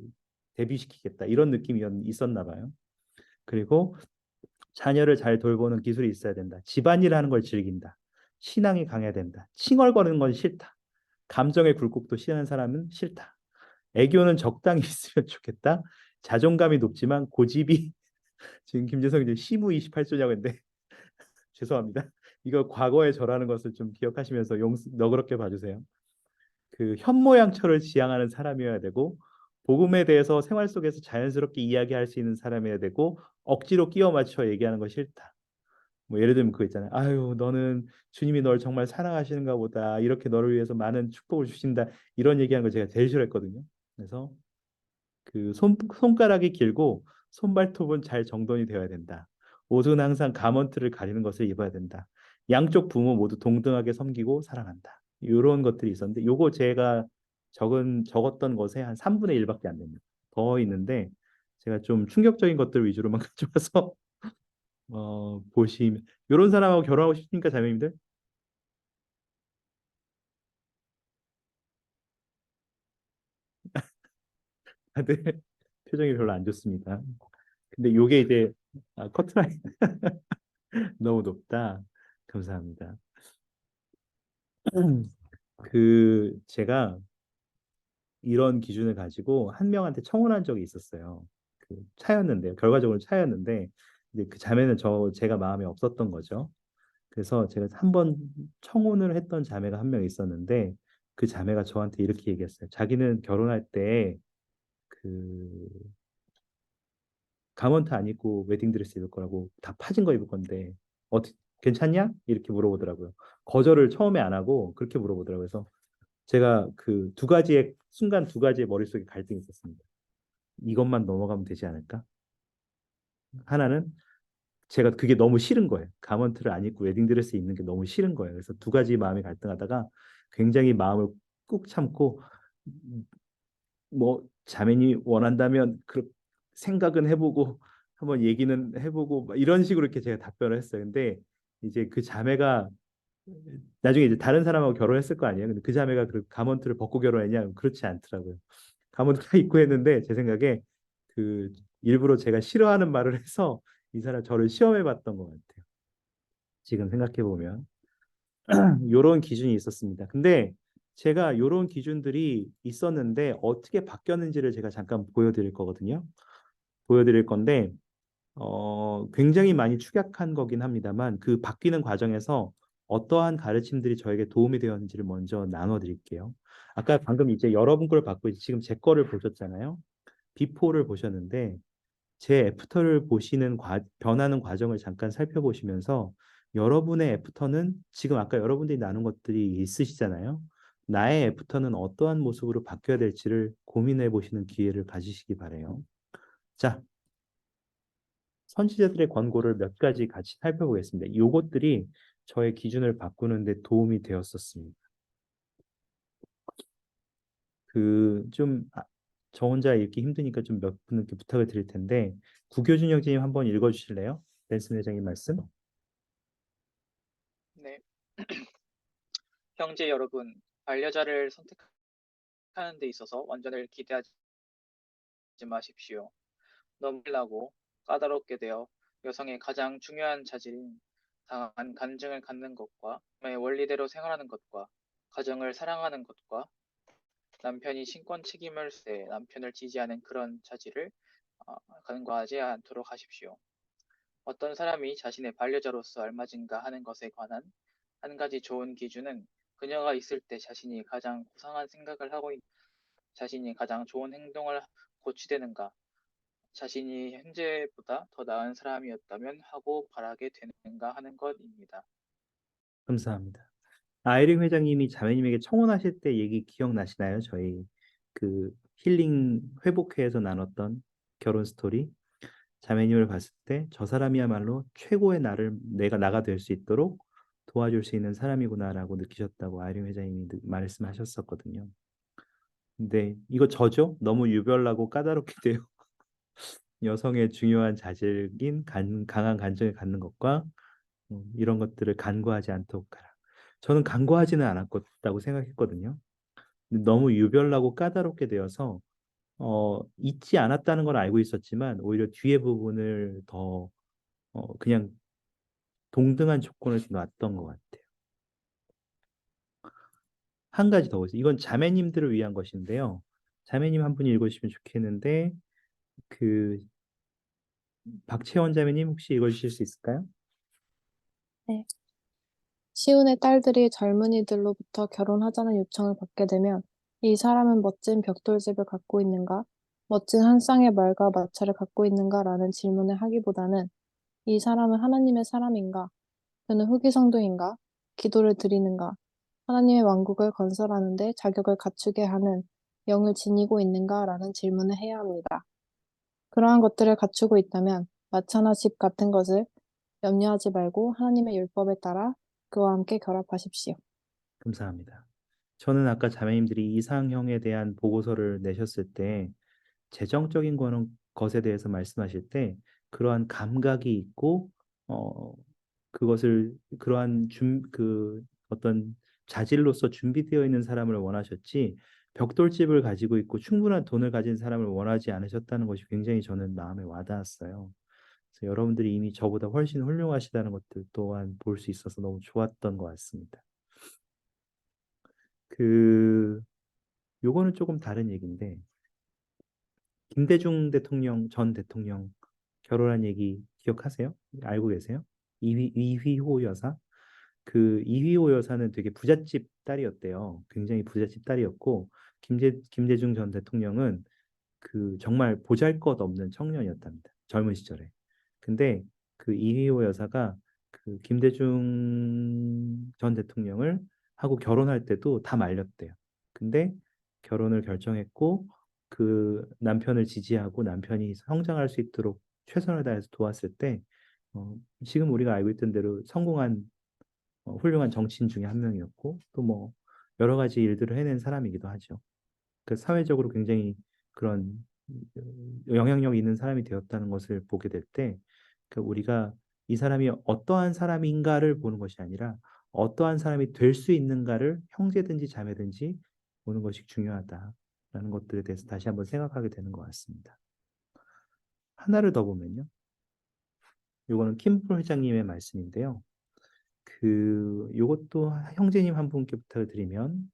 데뷔시키겠다 이런 느낌이 있었나 봐요. 그리고 자녀를 잘 돌보는 기술이 있어야 된다. 집안일 하는 걸 즐긴다. 신앙이 강해야 된다. 칭얼거리는 건 싫다. 감정의 굴곡도 싫어하는 사람은 싫다. 애교는 적당히 있으면 좋겠다. 자존감이 높지만 고집이 지금 김재성 이제 시무 28조냐고 했는데 죄송합니다. 이거 과거의 저라는 것을 좀 기억하시면서 너그럽게 봐주세요. 현모양처를 지향하는 사람이어야 되고 복음에 대해서 생활 속에서 자연스럽게 이야기할 수 있는 사람이어야 되고 억지로 끼워 맞춰 얘기하는 거 싫다. 뭐 예를 들면 그거 있잖아요. 아유, 너는 주님이 널 정말 사랑하시는가 보다. 이렇게 너를 위해서 많은 축복을 주신다. 이런 얘기하는 걸 제가 제일 싫어했거든요. 그래서 손가락이 길고 손발톱은 잘 정돈이 되어야 된다. 옷은 항상 가먼트를 가리는 것을 입어야 된다. 양쪽 부모 모두 동등하게 섬기고 사랑한다. 이런 것들이 있었는데 요거 제가 적었던 것에 한 3분의 1밖에 안 됩니다. 더 있는데 제가 좀 충격적인 것들 위주로만 가져와서 보시면 이런 사람하고 결혼하고 싶습니까, 자매님들? 다들 표정이 별로 안 좋습니다. 근데 요게 이제 커트라인 너무 높다. 감사합니다. 제가 이런 기준을 가지고 한 명한테 청혼한 적이 있었어요. 차였는데요. 결과적으로 차였는데 이제 그 자매는 제가 마음에 없었던 거죠. 그래서 제가 한 번 청혼을 했던 자매가 한 명 있었는데 그 자매가 저한테 이렇게 얘기했어요. 자기는 결혼할 때 그 가먼트 안 입고 웨딩드레스 입을 거라고 다 파진 거 입을 건데 어떻게 괜찮냐? 이렇게 물어보더라고요. 거절을 처음에 안 하고 그렇게 물어보더라고요. 그래서 제가 순간 두 가지의 머릿속에 갈등이 있었습니다. 이것만 넘어가면 되지 않을까? 하나는 제가 그게 너무 싫은 거예요. 가먼트를 안 입고 웨딩드레스 입는 게 너무 싫은 거예요. 그래서 두 가지 마음이 갈등하다가 굉장히 마음을 꾹 참고 뭐 자매니 원한다면 생각은 해보고 한번 얘기는 해보고 막 이런 식으로 이렇게 제가 답변을 했어요. 근데 이제 그 자매가 나중에 이제 다른 사람하고 결혼했을 거 아니에요. 근데 그 자매가 그 가먼트를 벗고 결혼했냐? 그렇지 않더라고요. 가먼트가 입고 했는데 제 생각에 그 일부러 제가 싫어하는 말을 해서 이 사람 저를 시험해 봤던 것 같아요. 지금 생각해 보면 요런 기준이 있었습니다. 근데 제가 요런 기준들이 있었는데 어떻게 바뀌었는지를 제가 잠깐 보여드릴 거거든요. 보여드릴 건데 굉장히 많이 축약한 거긴 합니다만 그 바뀌는 과정에서 어떠한 가르침들이 저에게 도움이 되었는지를 먼저 나눠 드릴게요. 아까 방금 이제 여러분 걸 받고 지금 제 거를 보셨잖아요. 비포를 보셨는데 제 애프터를 보시는 변하는 과정을 잠깐 살펴보시면서 여러분의 애프터는 지금 아까 여러분들이 나눈 것들이 있으시잖아요. 나의 애프터는 어떠한 모습으로 바뀌어야 될지를 고민해 보시는 기회를 가지시기 바래요. 자, 선지자들의 권고를 몇 가지 같이 살펴보겠습니다. 이것들이 저의 기준을 바꾸는데 도움이 되었었습니다. 저 혼자 읽기 힘드니까 좀 몇 분께 부탁을 드릴 텐데 구교준 형제님 한번 읽어주실래요? 벤슨 회장님 말씀. 네. 형제 여러분, 반려자를 선택하는 데 있어서 완전을 기대하지 마십시오. 너무 일하고 까다롭게 되어 여성의 가장 중요한 자질인 강한 간증을 갖는 것과 의 원리대로 생활하는 것과 가정을 사랑하는 것과 남편이 신권 책임을 때 남편을 지지하는 그런 자질을 간과하지 않도록 하십시오. 어떤 사람이 자신의 반려자로서 알맞은가 하는 것에 관한 한 가지 좋은 기준은 그녀가 있을 때 자신이 가장 고상한 생각을 하고 자신이 가장 좋은 행동을 고취되는가, 자신이 현재보다 더 나은 사람이었다면 하고 바라게 되는가 하는 것입니다. 감사합니다. 아이린 회장님이 자매님에게 청혼하실 때 얘기 기억나시나요? 저희 그 힐링 회복회에서 나눴던 결혼 스토리. 자매님을 봤을 때 저 사람이야말로 최고의 내가 나가 될 수 있도록 도와줄 수 있는 사람이구나라고 느끼셨다고 아이린 회장님이 말씀하셨었거든요. 근데 이거 저죠? 너무 유별나고 까다롭게 돼요. 여성의 중요한 자질인 강한 간정을 갖는 것과 이런 것들을 간과하지 않도록 하라. 저는 간과하지는 않았다고 생각했거든요. 근데 너무 유별나고 까다롭게 되어서 잊지 않았다는 걸 알고 있었지만 오히려 뒤에 부분을 더 그냥 동등한 조건을 놨던 것 같아요. 한 가지 더 보세요. 이건 자매님들을 위한 것인데요. 자매님 한 분이 읽어주시면 좋겠는데 그 박채원 자매님 혹시 읽어주실 수 있을까요? 네. 시온의 딸들이 젊은이들로부터 결혼하자는 요청을 받게 되면 이 사람은 멋진 벽돌집을 갖고 있는가, 멋진 한 쌍의 말과 마차를 갖고 있는가라는 질문을 하기보다는 이 사람은 하나님의 사람인가, 그는 후기 성도인가, 기도를 드리는가, 하나님의 왕국을 건설하는데 자격을 갖추게 하는 영을 지니고 있는가라는 질문을 해야 합니다. 그러한 것들을 갖추고 있다면 마차나 집 같은 것을 염려하지 말고 하나님의 율법에 따라 그와 함께 결합하십시오. 감사합니다. 저는 아까 자매님들이 이상형에 대한 보고서를 내셨을 때 재정적인 것에 대해서 말씀하실 때 그러한 감각이 있고 어, 그러한 어떤 자질로서 준비되어 있는 사람을 원하셨지 벽돌집을 가지고 있고 충분한 돈을 가진 사람을 원하지 않으셨다는 것이 굉장히 저는 마음에 와닿았어요. 그래서 여러분들이 이미 저보다 훨씬 훌륭하시다는 것들 또한 볼 수 있어서 너무 좋았던 것 같습니다. 요거는 조금 다른 얘기인데 김대중 전 대통령 결혼한 얘기 기억하세요? 알고 계세요? 이휘호 여사? 그 이휘호 여사는 되게 부잣집 딸이었대요. 굉장히 부잣집 딸이었고 김대중 전 대통령은 그 정말 보잘것없는 청년이었답니다. 젊은 시절에. 근데 그 이휘호 여사가 그 김대중 전 대통령을 하고 결혼할 때도 다 말렸대요. 근데 결혼을 결정했고 그 남편을 지지하고 남편이 성장할 수 있도록 최선을 다해서 도왔을 때 지금 우리가 알고 있던 대로 성공한 훌륭한 정치인 중에 한 명이었고 또 뭐 여러 가지 일들을 해낸 사람이기도 하죠. 그 사회적으로 굉장히 그런 영향력 있는 사람이 되었다는 것을 보게 될 때, 그 우리가 이 사람이 어떠한 사람인가를 보는 것이 아니라 어떠한 사람이 될 수 있는가를 형제든지 자매든지 보는 것이 중요하다라는 것들에 대해서 다시 한번 생각하게 되는 것 같습니다. 하나를 더 보면요. 요거는 킴볼 회장님의 말씀인데요. 요것도 형제님 한 분께 부탁을 드리면,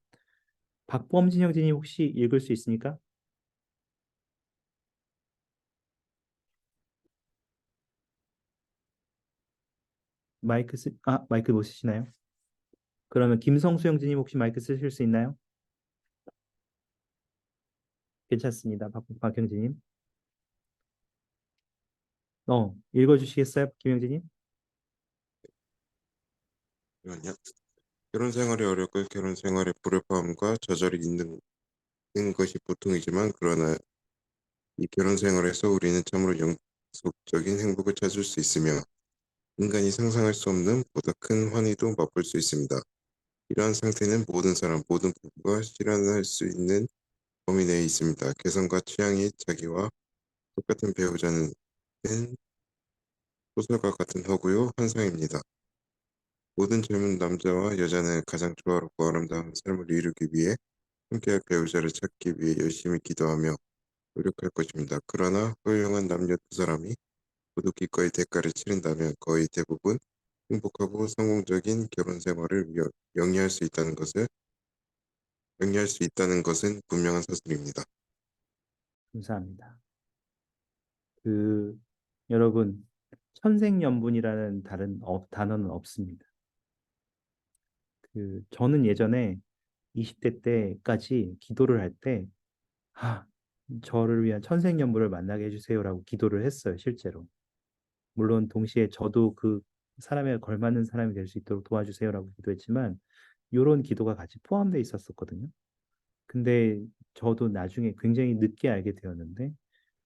박범진 형제님 혹시 읽을 수 있습니까? 마이크 못 쓰시나요? 그러면 김성수 형제님 혹시 마이크 쓰실 수 있나요? 괜찮습니다. 박 형제님. 읽어주시겠어요? 김 형제님? 잠깐만요. 결혼 생활이 어렵고 결혼 생활에 불협화음과 좌절이 있는 것이 보통이지만 그러나 이 결혼 생활에서 우리는 참으로 영속적인 행복을 찾을 수 있으며 인간이 상상할 수 없는 보다 큰 환희도 맛볼 수 있습니다. 이러한 상태는 모든 사람, 모든 부부가 실현할 수 있는 범위 내에 있습니다. 개성과 취향이 자기와 똑같은 배우자는 소설과 같은 허구요 환상입니다. 모든 젊은 남자와 여자는 가장 조화롭고 아름다운 삶을 이루기 위해 함께할 배우자를 찾기 위해 열심히 기도하며 노력할 것입니다. 그러나 훌륭한 남녀 두 사람이 모두 기꺼이 대가를 치른다면 거의 대부분 행복하고 성공적인 결혼 생활을 영위할 수 있다는 것은 분명한 사실입니다. 감사합니다. 여러분, 천생연분이라는 다른 단어는 없습니다. 저는 예전에 20대 때까지 기도를 할 때, 저를 위한 천생연분을 만나게 해주세요라고 기도를 했어요, 실제로. 물론 동시에 저도 그 사람에 걸맞는 사람이 될 수 있도록 도와주세요라고 기도했지만, 이런 기도가 같이 포함되어 있었거든요. 근데 저도 나중에 굉장히 늦게 알게 되었는데,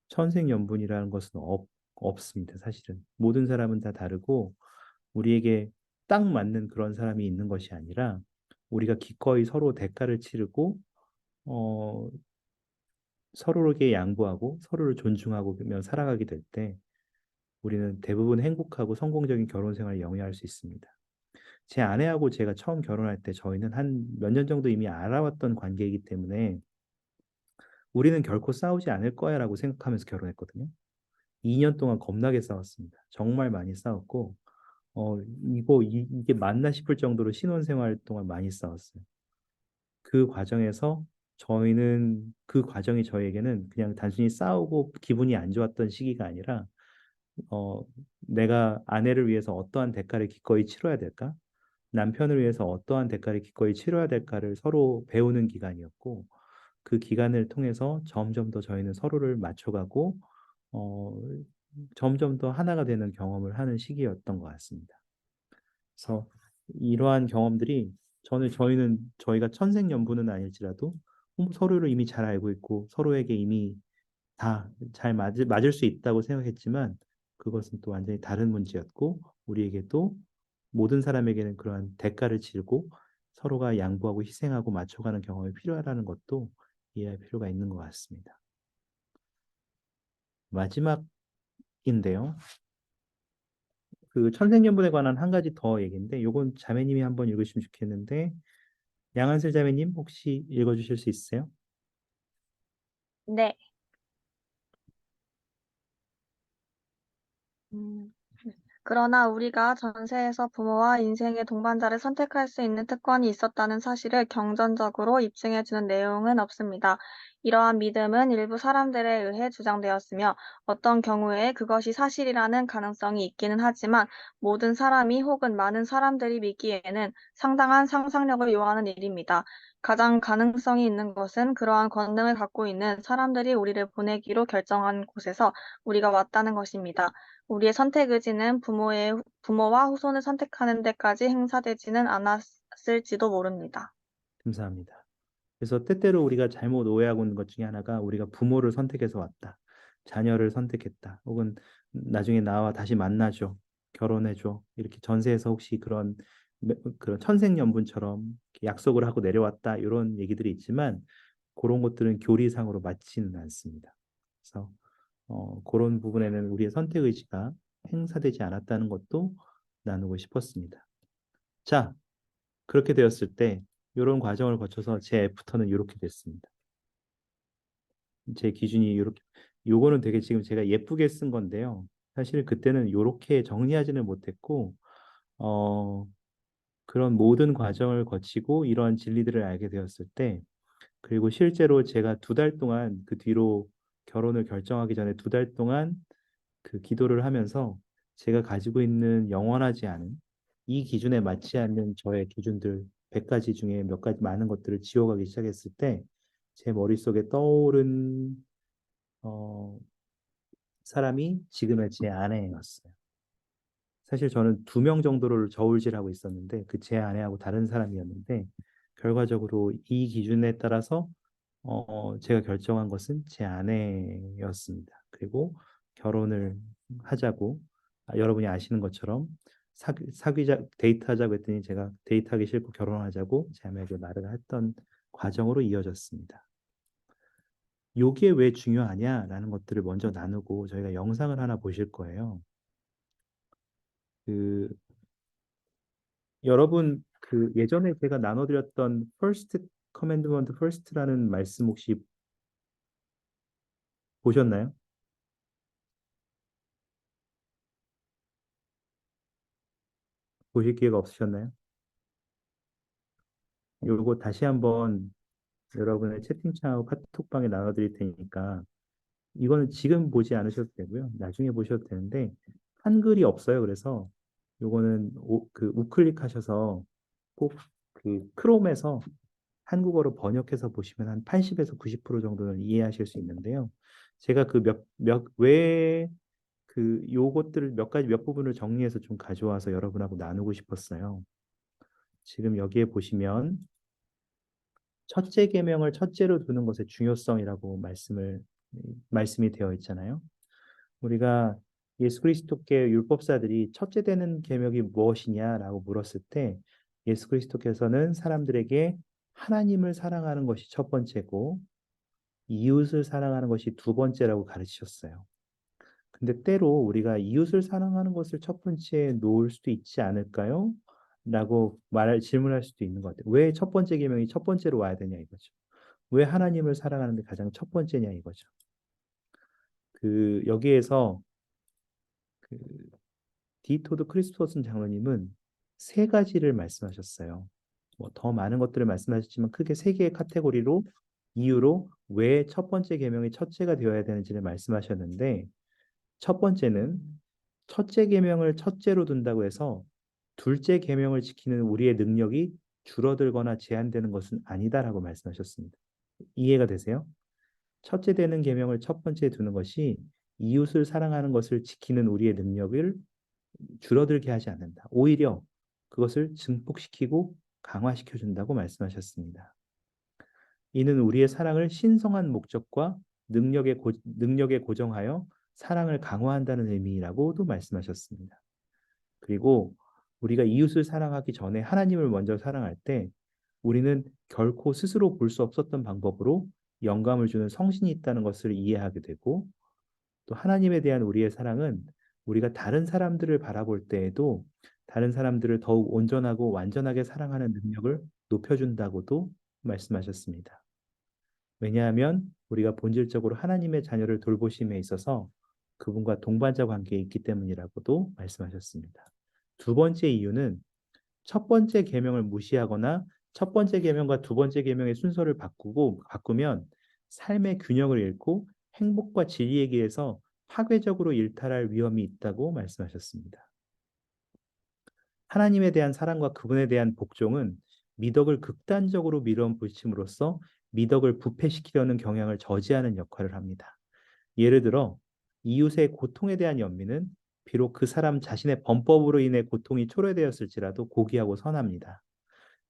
천생연분이라는 것은 없습니다, 사실은. 모든 사람은 다 다르고, 우리에게 딱 맞는 그런 사람이 있는 것이 아니라, 우리가 기꺼이 서로 대가를 치르고, 어, 서로에게 양보하고, 서로를 존중하며 살아가게 될 때, 우리는 대부분 행복하고 성공적인 결혼 생활을 영위할 수 있습니다. 제 아내하고 제가 처음 결혼할 때 저희는 한 몇 년 정도 이미 알아왔던 관계이기 때문에 우리는 결코 싸우지 않을 거야라고 생각하면서 결혼했거든요. 2년 동안 겁나게 싸웠습니다. 정말 많이 싸웠고, 이게 맞나 싶을 정도로 신혼생활 동안 많이 싸웠어요. 그 과정에서 그 과정이 저희에게는 그냥 단순히 싸우고 기분이 안 좋았던 시기가 아니라, 어, 내가 아내를 위해서 어떠한 대가를 기꺼이 치러야 될까? 남편을 위해서 어떠한 대가를 기꺼이 치러야 될까를 서로 배우는 기간이었고, 그 기간을 통해서 점점 더 저희는 서로를 맞춰가고, 어, 점점 더 하나가 되는 경험을 하는 시기였던 것 같습니다. 그래서 이러한 경험들이 저희가 천생연분은 아닐지라도 서로를 이미 잘 알고 있고 서로에게 이미 다 잘 맞을 수 있다고 생각했지만 그것은 또 완전히 다른 문제였고 우리에게도 모든 사람에게는 그러한 대가를 치르고 서로가 양보하고 희생하고 맞춰가는 경험이 필요하다는 것도 이해할 필요가 있는 것 같습니다. 마지막인데요. 천생연분에 관한 한 가지 더 얘기인데 요건 자매님이 한번 읽으시면 좋겠는데 양한슬 자매님 혹시 읽어주실 수 있으세요? 네. 음, 그러나 우리가 전세에서 부모와 인생의 동반자를 선택할 수 있는 특권이 있었다는 사실을 경전적으로 입증해주는 내용은 없습니다. 이러한 믿음은 일부 사람들에 의해 주장되었으며 어떤 경우에 그것이 사실이라는 가능성이 있기는 하지만 모든 사람이 혹은 많은 사람들이 믿기에는 상당한 상상력을 요하는 일입니다. 가장 가능성이 있는 것은 그러한 권능을 갖고 있는 사람들이 우리를 보내기로 결정한 곳에서 우리가 왔다는 것입니다. 우리의 선택 의지는 부모와 후손을 선택하는 데까지 행사되지는 않았을지도 모릅니다. 감사합니다. 그래서 때때로 우리가 잘못 오해하고 있는 것 중에 하나가 우리가 부모를 선택해서 왔다. 자녀를 선택했다. 혹은 나중에 나와 다시 만나줘. 결혼해줘. 이렇게 전세에서 혹시 그런 천생연분처럼 약속을 하고 내려왔다. 이런 얘기들이 있지만 그런 것들은 교리상으로 맞지는 않습니다. 그래서 그런 부분에는 우리의 선택 의지가 행사되지 않았다는 것도 나누고 싶었습니다. 자, 그렇게 되었을 때 이런 과정을 거쳐서 제 애프터는 이렇게 됐습니다. 제 기준이 이렇게, 요거는 되게 지금 제가 예쁘게 쓴 건데요. 사실 그때는 이렇게 정리하지는 못했고, 어, 그런 모든 과정을 거치고 이러한 진리들을 알게 되었을 때, 그리고 실제로 제가 2달 동안 그 뒤로 결혼을 결정하기 전에 2달 동안 그 기도를 하면서 제가 가지고 있는 영원하지 않은 이 기준에 맞지 않는 저의 기준들 100가지 중에 몇 가지 많은 것들을 지워가기 시작했을 때 제 머릿속에 떠오른 어, 사람이 지금의 제 아내였어요. 사실 저는 2명 정도를 저울질하고 있었는데 그 제 아내하고 다른 사람이었는데 결과적으로 이 기준에 따라서 제가 결정한 것은 제 아내였습니다. 그리고 결혼을 하자고 여러분이 아시는 것처럼 사귀자 데이트하자고 했더니 제가 데이트하기 싫고 결혼하자고 제 아내에게 말을 했던 과정으로 이어졌습니다. 요게 왜 중요하냐라는 것들을 먼저 나누고 저희가 영상을 하나 보실 거예요. 그 여러분 그 예전에 제가 나눠드렸던 First Commandment First라는 말씀 혹시 보셨나요? 보실 기회가 없으셨나요? 요거 다시 한번 여러분의 채팅창하고 카톡방에 나눠드릴 테니까 이거는 지금 보지 않으셔도 되고요. 나중에 보셔도 되는데 한글이 없어요. 그래서 요거는 그 우클릭하셔서 꼭 그 크롬에서 한국어로 번역해서 보시면 한 80에서 90% 정도는 이해하실 수 있는데요. 제가 그 왜 그 요것들을 몇 가지 몇 부분을 정리해서 좀 가져와서 여러분하고 나누고 싶었어요. 지금 여기에 보시면 첫째 계명을 첫째로 두는 것의 중요성이라고 말씀이 되어 있잖아요. 우리가 예수 그리스도께 율법사들이 첫째 되는 계명이 무엇이냐라고 물었을 때 예수 그리스도께서는 사람들에게 하나님을 사랑하는 것이 첫 번째고 이웃을 사랑하는 것이 두 번째라고 가르치셨어요. 근데 때로 우리가 이웃을 사랑하는 것을 첫 번째에 놓을 수도 있지 않을까요? 라고 질문할 수도 있는 것 같아요. 왜 첫 번째 계명이 첫 번째로 와야 되냐 이거죠. 왜 하나님을 사랑하는 게 가장 첫 번째냐 이거죠. 그 여기에서 그 디토드 크리스토슨 장로님은 3가지를 말씀하셨어요. 뭐 더 많은 것들을 말씀하셨지만 크게 3개의 카테고리로 이유로 왜 첫 번째 계명이 첫째가 되어야 되는지를 말씀하셨는데 첫 번째는 첫째 계명을 첫째로 둔다고 해서 둘째 계명을 지키는 우리의 능력이 줄어들거나 제한되는 것은 아니다라고 말씀하셨습니다. 이해가 되세요? 첫째 되는 계명을 첫 번째에 두는 것이 이웃을 사랑하는 것을 지키는 우리의 능력을 줄어들게 하지 않는다. 오히려 그것을 증폭시키고 강화시켜 준다고 말씀하셨습니다. 이는 우리의 사랑을 신성한 목적과 능력에 고정하여 사랑을 강화한다는 의미라고도 말씀하셨습니다. 그리고 우리가 이웃을 사랑하기 전에 하나님을 먼저 사랑할 때 우리는 결코 스스로 볼 수 없었던 방법으로 영감을 주는 성신이 있다는 것을 이해하게 되고 또 하나님에 대한 우리의 사랑은 우리가 다른 사람들을 바라볼 때에도 다른 사람들을 더욱 온전하고 완전하게 사랑하는 능력을 높여준다고도 말씀하셨습니다. 왜냐하면 우리가 본질적으로 하나님의 자녀를 돌보심에 있어서 그분과 동반자 관계에 있기 때문이라고도 말씀하셨습니다. 두 번째 이유는 첫 번째 계명을 무시하거나 첫 번째 계명과 두 번째 계명의 순서를 바꾸면 삶의 균형을 잃고 행복과 진리의 길에서 파괴적으로 일탈할 위험이 있다고 말씀하셨습니다. 하나님에 대한 사랑과 그분에 대한 복종은 미덕을 극단적으로 밀어붙임으로써 미덕을 부패시키려는 경향을 저지하는 역할을 합니다. 예를 들어 이웃의 고통에 대한 연민은 비록 그 사람 자신의 범법으로 인해 고통이 초래되었을지라도 고귀하고 선합니다.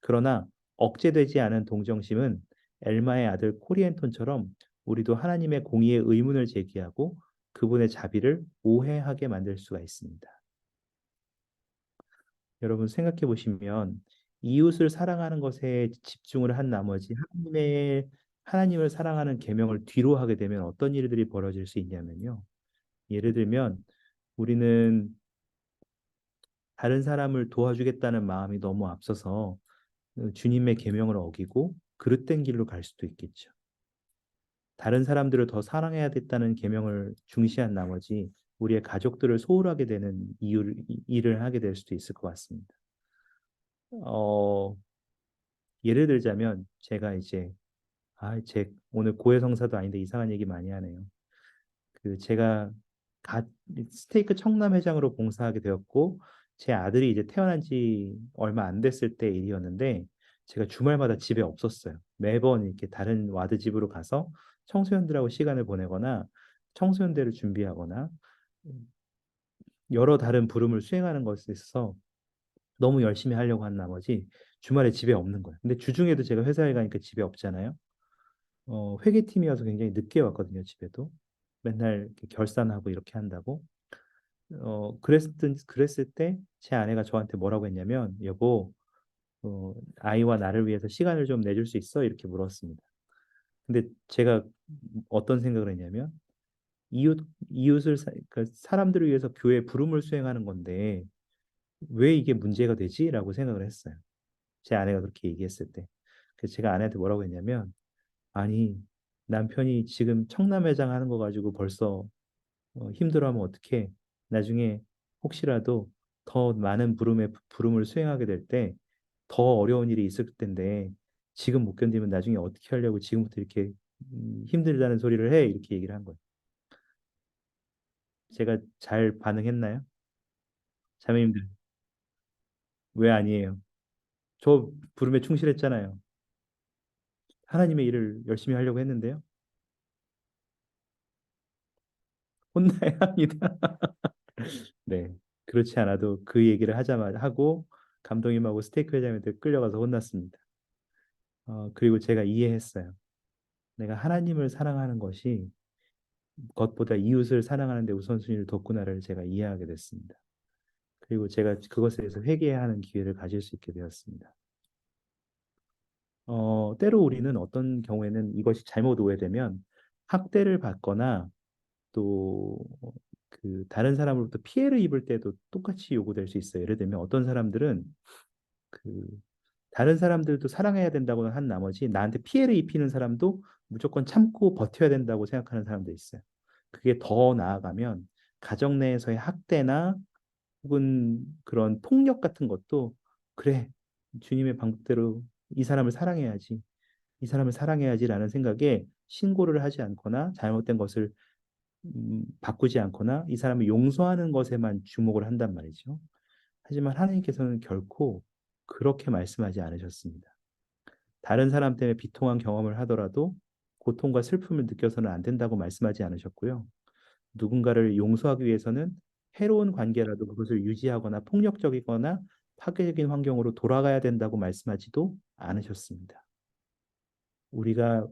그러나 억제되지 않은 동정심은 엘마의 아들 코리엔톤처럼 우리도 하나님의 공의에 의문을 제기하고 그분의 자비를 오해하게 만들 수가 있습니다. 여러분 생각해 보시면 이웃을 사랑하는 것에 집중을 한 나머지 하나님을 사랑하는 계명을 뒤로 하게 되면 어떤 일들이 벌어질 수 있냐면요. 예를 들면 우리는 다른 사람을 도와주겠다는 마음이 너무 앞서서 주님의 계명을 어기고 그릇된 길로 갈 수도 있겠죠. 다른 사람들을 더 사랑해야 됐다는 계명을 중시한 나머지 우리의 가족들을 소홀하게 되는 일을 하게 될 수도 있을 것 같습니다. 예를 들자면 제가 이제 제 오늘 고해성사도 아닌데 이상한 얘기 많이 하네요. 제가 갓 스테이크 청남회장으로 봉사하게 되었고 제 아들이 이제 태어난 지 얼마 안 됐을 때 일이었는데 제가 주말마다 집에 없었어요. 매번 이렇게 다른 와드 집으로 가서 청소년들하고 시간을 보내거나 청소년대를 준비하거나 여러 다른 부름을 수행하는 것에 있어서 너무 열심히 하려고 한 나머지 주말에 집에 없는 거예요. 근데 주중에도 제가 회사에 가니까 집에 없잖아요. 회계팀이어서 굉장히 늦게 왔거든요, 집에도. 맨날 이렇게 결산하고 이렇게 한다고. 그랬을 때 제 아내가 저한테 뭐라고 했냐면, 여보, 아이와 나를 위해서 시간을 좀 내줄 수 있어? 이렇게 물었습니다. 근데 제가 어떤 생각을 했냐면, 이웃, 그러니까 사람들을 위해서 교회 부름을 수행하는 건데, 왜 이게 문제가 되지? 라고 생각을 했어요. 제 아내가 그렇게 얘기했을 때. 그래서 제가 아내한테 뭐라고 했냐면, 아니, 남편이 지금 청남회장 하는 거 가지고 벌써 힘들어하면 어떡해. 나중에 혹시라도 더 많은 부름을 수행하게 될 때 더 어려운 일이 있을 텐데 지금 못 견디면 나중에 어떻게 하려고 지금부터 이렇게 힘들다는 소리를 해. 이렇게 얘기를 한 거예요. 제가 잘 반응했나요? 자매님들, 왜 아니에요? 저 부름에 충실했잖아요. 하나님의 일을 열심히 하려고 했는데요. 혼나야 합니다. 네. 그렇지 않아도 그 얘기를 하자마자 하고 감독님하고 스테이크 회장님한테 끌려가서 혼났습니다. 그리고 제가 이해했어요. 내가 하나님을 사랑하는 것이 것보다 이웃을 사랑하는 데 우선순위를 뒀구나를 제가 이해하게 됐습니다. 그리고 제가 그것에 대해서 회개하는 기회를 가질 수 있게 되었습니다. 때로 우리는 어떤 경우에는 이것이 잘못 오해되면 학대를 받거나 또 다른 사람으로부터 피해를 입을 때도 똑같이 요구될 수 있어요. 예를 들면 어떤 사람들은 그 다른 사람들도 사랑해야 된다고 한 나머지 나한테 피해를 입히는 사람도 무조건 참고 버텨야 된다고 생각하는 사람도 있어요. 그게 더 나아가면 가정 내에서의 학대나 혹은 그런 폭력 같은 것도 그래, 주님의 방법대로 이 사람을 사랑해야지, 이 사람을 사랑해야지라는 생각에 신고를 하지 않거나 잘못된 것을 바꾸지 않거나 이 사람을 용서하는 것에만 주목을 한단 말이죠. 하지만 하나님께서는 결코 그렇게 말씀하지 않으셨습니다. 다른 사람 때문에 비통한 경험을 하더라도 고통과 슬픔을 느껴서는 안 된다고 말씀하지 않으셨고요. 누군가를 용서하기 위해서는 해로운 관계라도 그것을 유지하거나 폭력적이거나 파괴적인 환경으로 돌아가야 된다고 말씀하지도 않으셨습니다. 우리가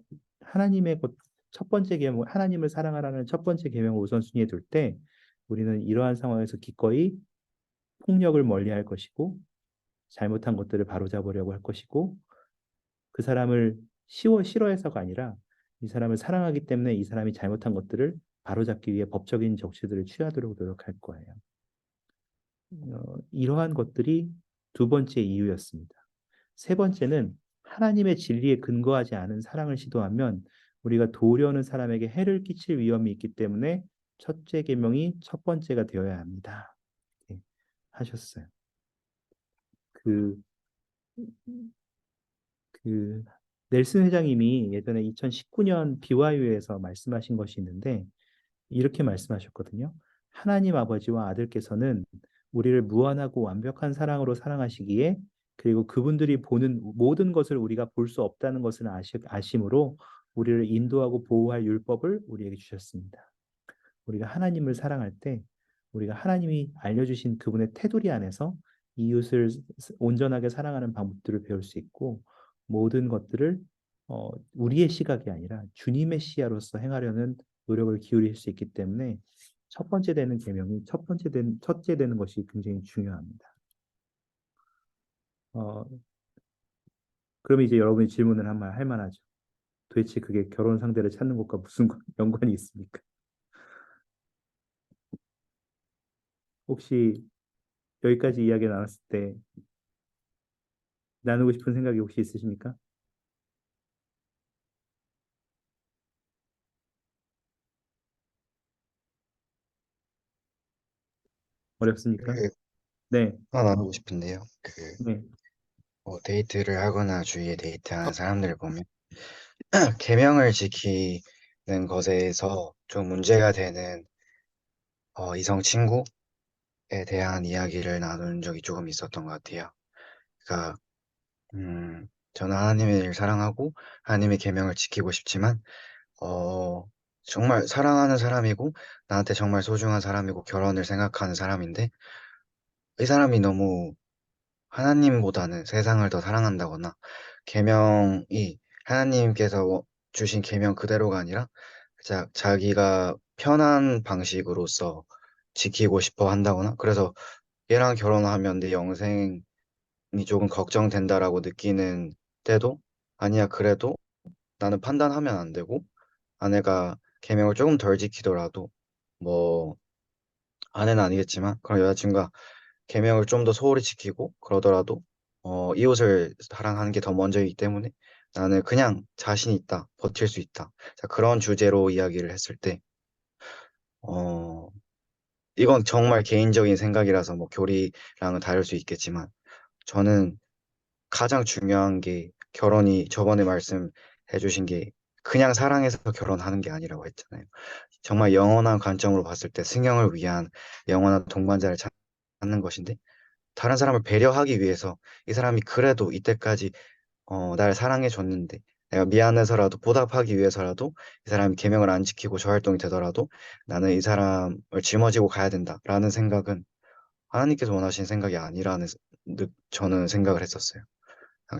첫 번째 계명, 하나님을 사랑하라는 첫 번째 계명을 우선순위에 둘 때 우리는 이러한 상황에서 기꺼이 폭력을 멀리할 것이고 잘못한 것들을 바로잡으려고 할 것이고 그 사람을 싫어해서가 아니라 이 사람을 사랑하기 때문에 이 사람이 잘못한 것들을 바로잡기 위해 법적인 조치들을 취하도록 노력할 거예요. 이러한 것들이 두 번째 이유였습니다. 세 번째는 하나님의 진리에 근거하지 않은 사랑을 시도하면 우리가 도우려는 사람에게 해를 끼칠 위험이 있기 때문에 첫째 계명이 첫 번째가 되어야 합니다. 네, 하셨어요. 그, 그 넬슨 회장님이 예전에 2019년 BYU에서 말씀하신 것이 있는데 이렇게 말씀하셨거든요. 하나님 아버지와 아들께서는 우리를 무한하고 완벽한 사랑으로 사랑하시기에 그리고 그분들이 보는 모든 것을 우리가 볼 수 없다는 것을 아심으로 우리를 인도하고 보호할 율법을 우리에게 주셨습니다. 우리가 하나님을 사랑할 때 우리가 하나님이 알려주신 그분의 테두리 안에서 이웃을 온전하게 사랑하는 방법들을 배울 수 있고 모든 것들을 우리의 시각이 아니라 주님의 시야로서 행하려는 노력을 기울일 수 있기 때문에 첫 번째 되는 계명이 첫째 되는 것이 굉장히 중요합니다. 어, 그럼 이제 여러분이 질문을 할 만하죠. 도대체 그게 결혼 상대를 찾는 것과 무슨 연관이 있습니까? 혹시 여기까지 이야기 나눴을 때 나누고 싶은 생각이 혹시 있으십니까? 어렵습니까? 그 네, 하나 나누고 싶은데요. 네, 데이트를 하거나 주위에 데이트하는 사람들을 보면 계명을 지키는 것에서 좀 문제가 되는 이성 친구에 대한 이야기를 나눈 적이 조금 있었던 것 같아요. 그러니까 저는 하나님을 사랑하고 하나님의 계명을 지키고 싶지만 어, 정말 사랑하는 사람이고 나한테 정말 소중한 사람이고 결혼을 생각하는 사람인데 이 사람이 너무 하나님보다는 세상을 더 사랑한다거나 계명이 하나님께서 주신 계명 그대로가 아니라 자기가 편한 방식으로서 지키고 싶어 한다거나 그래서 얘랑 결혼하면 내 영생이 조금 걱정된다라고 느끼는 때도 아니야 그래도 나는 판단하면 안 되고 아내가 계명을 조금 덜 지키더라도 뭐 아내는 아니겠지만 그런 여자친구가 계명을 좀 더 소홀히 지키고 그러더라도 이웃을 사랑하는 게 더 먼저이기 때문에 나는 그냥 자신 있다, 버틸 수 있다. 자, 그런 주제로 이야기를 했을 때 어, 이건 정말 개인적인 생각이라서 뭐 교리랑은 다를 수 있겠지만 저는 가장 중요한 게 결혼이 저번에 말씀해 주신 게 그냥 사랑해서 결혼하는 게 아니라고 했잖아요. 정말 영원한 관점으로 봤을 때 승영을 위한 영원한 동반자를 찾는 것인데 다른 사람을 배려하기 위해서 이 사람이 그래도 이때까지 날 사랑해 줬는데 내가 미안해서라도 보답하기 위해서라도 이 사람이 계명을 안 지키고 저 활동이 되더라도 나는 이 사람을 짊어지고 가야 된다라는 생각은 하나님께서 원하시는 생각이 아니라는 저는 생각을 했었어요.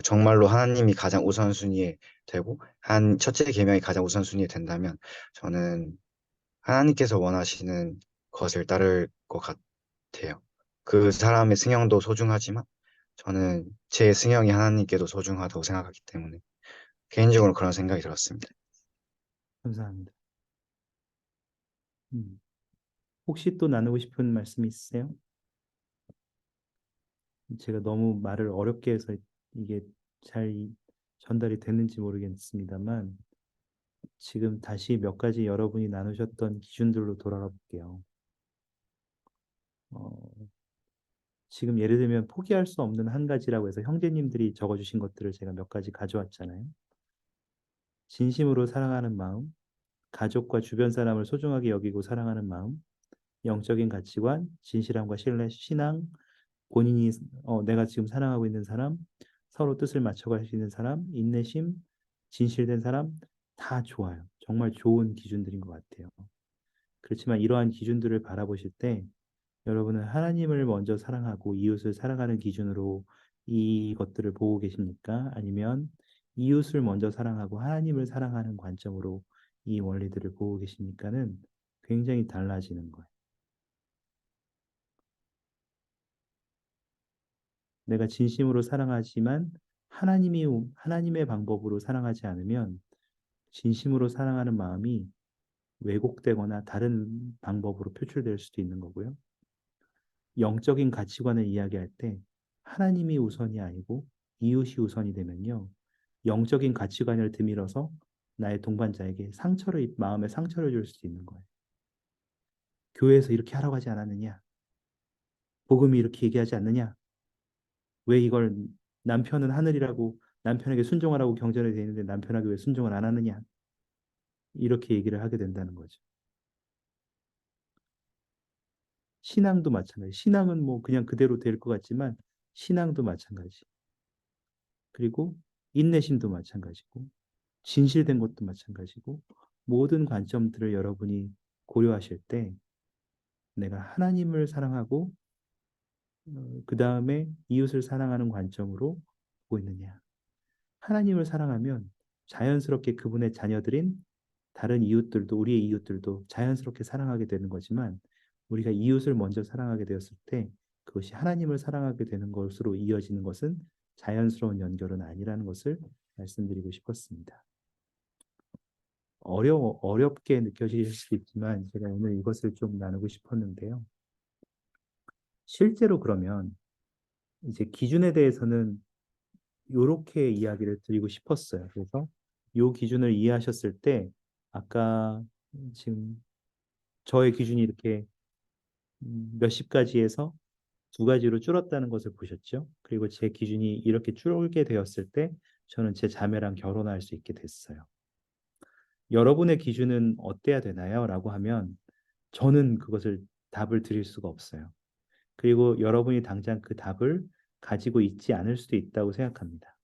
정말로 하나님이 가장 우선순위에 되고 한 첫째 계명이 가장 우선순위에 된다면 저는 하나님께서 원하시는 것을 따를 것 같아요. 그 사람의 승형도 소중하지만 저는 제 승형이 하나님께도 소중하다고 생각하기 때문에 개인적으로 그런 생각이 들었습니다. 감사합니다. 음. 혹시 또 나누고 싶은 말씀 있으세요? 제가 너무 말을 어렵게 해서 이게 잘 전달이 됐는지 모르겠습니다만 지금 다시 몇 가지 여러분이 나누셨던 기준들로 돌아가 볼게요. 어, 지금 예를 들면 포기할 수 없는 한 가지라고 해서 형제님들이 적어주신 것들을 제가 몇 가지 가져왔잖아요. 진심으로 사랑하는 마음, 가족과 주변 사람을 소중하게 여기고 사랑하는 마음, 영적인 가치관, 진실함과 신뢰, 신앙, 본인이 내가 지금 사랑하고 있는 사람, 서로 뜻을 맞춰갈 수 있는 사람, 인내심, 진실된 사람 다 좋아요. 정말 좋은 기준들인 것 같아요. 그렇지만 이러한 기준들을 바라보실 때 여러분은 하나님을 먼저 사랑하고 이웃을 사랑하는 기준으로 이것들을 보고 계십니까? 아니면 이웃을 먼저 사랑하고 하나님을 사랑하는 관점으로 이 원리들을 보고 계십니까는 굉장히 달라지는 거예요. 내가 진심으로 사랑하지만 하나님의 방법으로 사랑하지 않으면 진심으로 사랑하는 마음이 왜곡되거나 다른 방법으로 표출될 수도 있는 거고요. 영적인 가치관을 이야기할 때 하나님이 우선이 아니고 이웃이 우선이 되면요. 영적인 가치관을 드밀어서 나의 동반자에게 마음에 상처를 줄 수도 있는 거예요. 교회에서 이렇게 하라고 하지 않았느냐? 복음이 이렇게 얘기하지 않느냐? 왜 이걸 남편은 하늘이라고 남편에게 순종하라고 경전에 되어 있는데 남편에게 왜 순종을 안 하느냐? 이렇게 얘기를 하게 된다는 거죠. 신앙도 마찬가지. 신앙은 뭐 그냥 그대로 될 것 같지만 신앙도 마찬가지. 그리고 인내심도 마찬가지고 진실된 것도 마찬가지고 모든 관점들을 여러분이 고려하실 때 내가 하나님을 사랑하고 그 다음에 이웃을 사랑하는 관점으로 보고 있느냐. 하나님을 사랑하면 자연스럽게 그분의 자녀들인 다른 이웃들도 우리의 이웃들도 자연스럽게 사랑하게 되는 거지만 우리가 이웃을 먼저 사랑하게 되었을 때 그것이 하나님을 사랑하게 되는 것으로 이어지는 것은 자연스러운 연결은 아니라는 것을 말씀드리고 싶었습니다. 어렵게 느껴질 수도 있지만 제가 오늘 이것을 좀 나누고 싶었는데요. 실제로 그러면 이제 기준에 대해서는 요렇게 이야기를 드리고 싶었어요. 그래서 요 기준을 이해하셨을 때 아까 지금 저의 기준이 이렇게 몇십 가지에서 두 가지로 줄었다는 것을 보셨죠? 그리고 제 기준이 이렇게 줄게 되었을 때 저는 제 자매랑 결혼할 수 있게 됐어요. 여러분의 기준은 어때야 되나요? 라고 하면 저는 그것을 답을 드릴 수가 없어요. 그리고 여러분이 당장 그 답을 가지고 있지 않을 수도 있다고 생각합니다.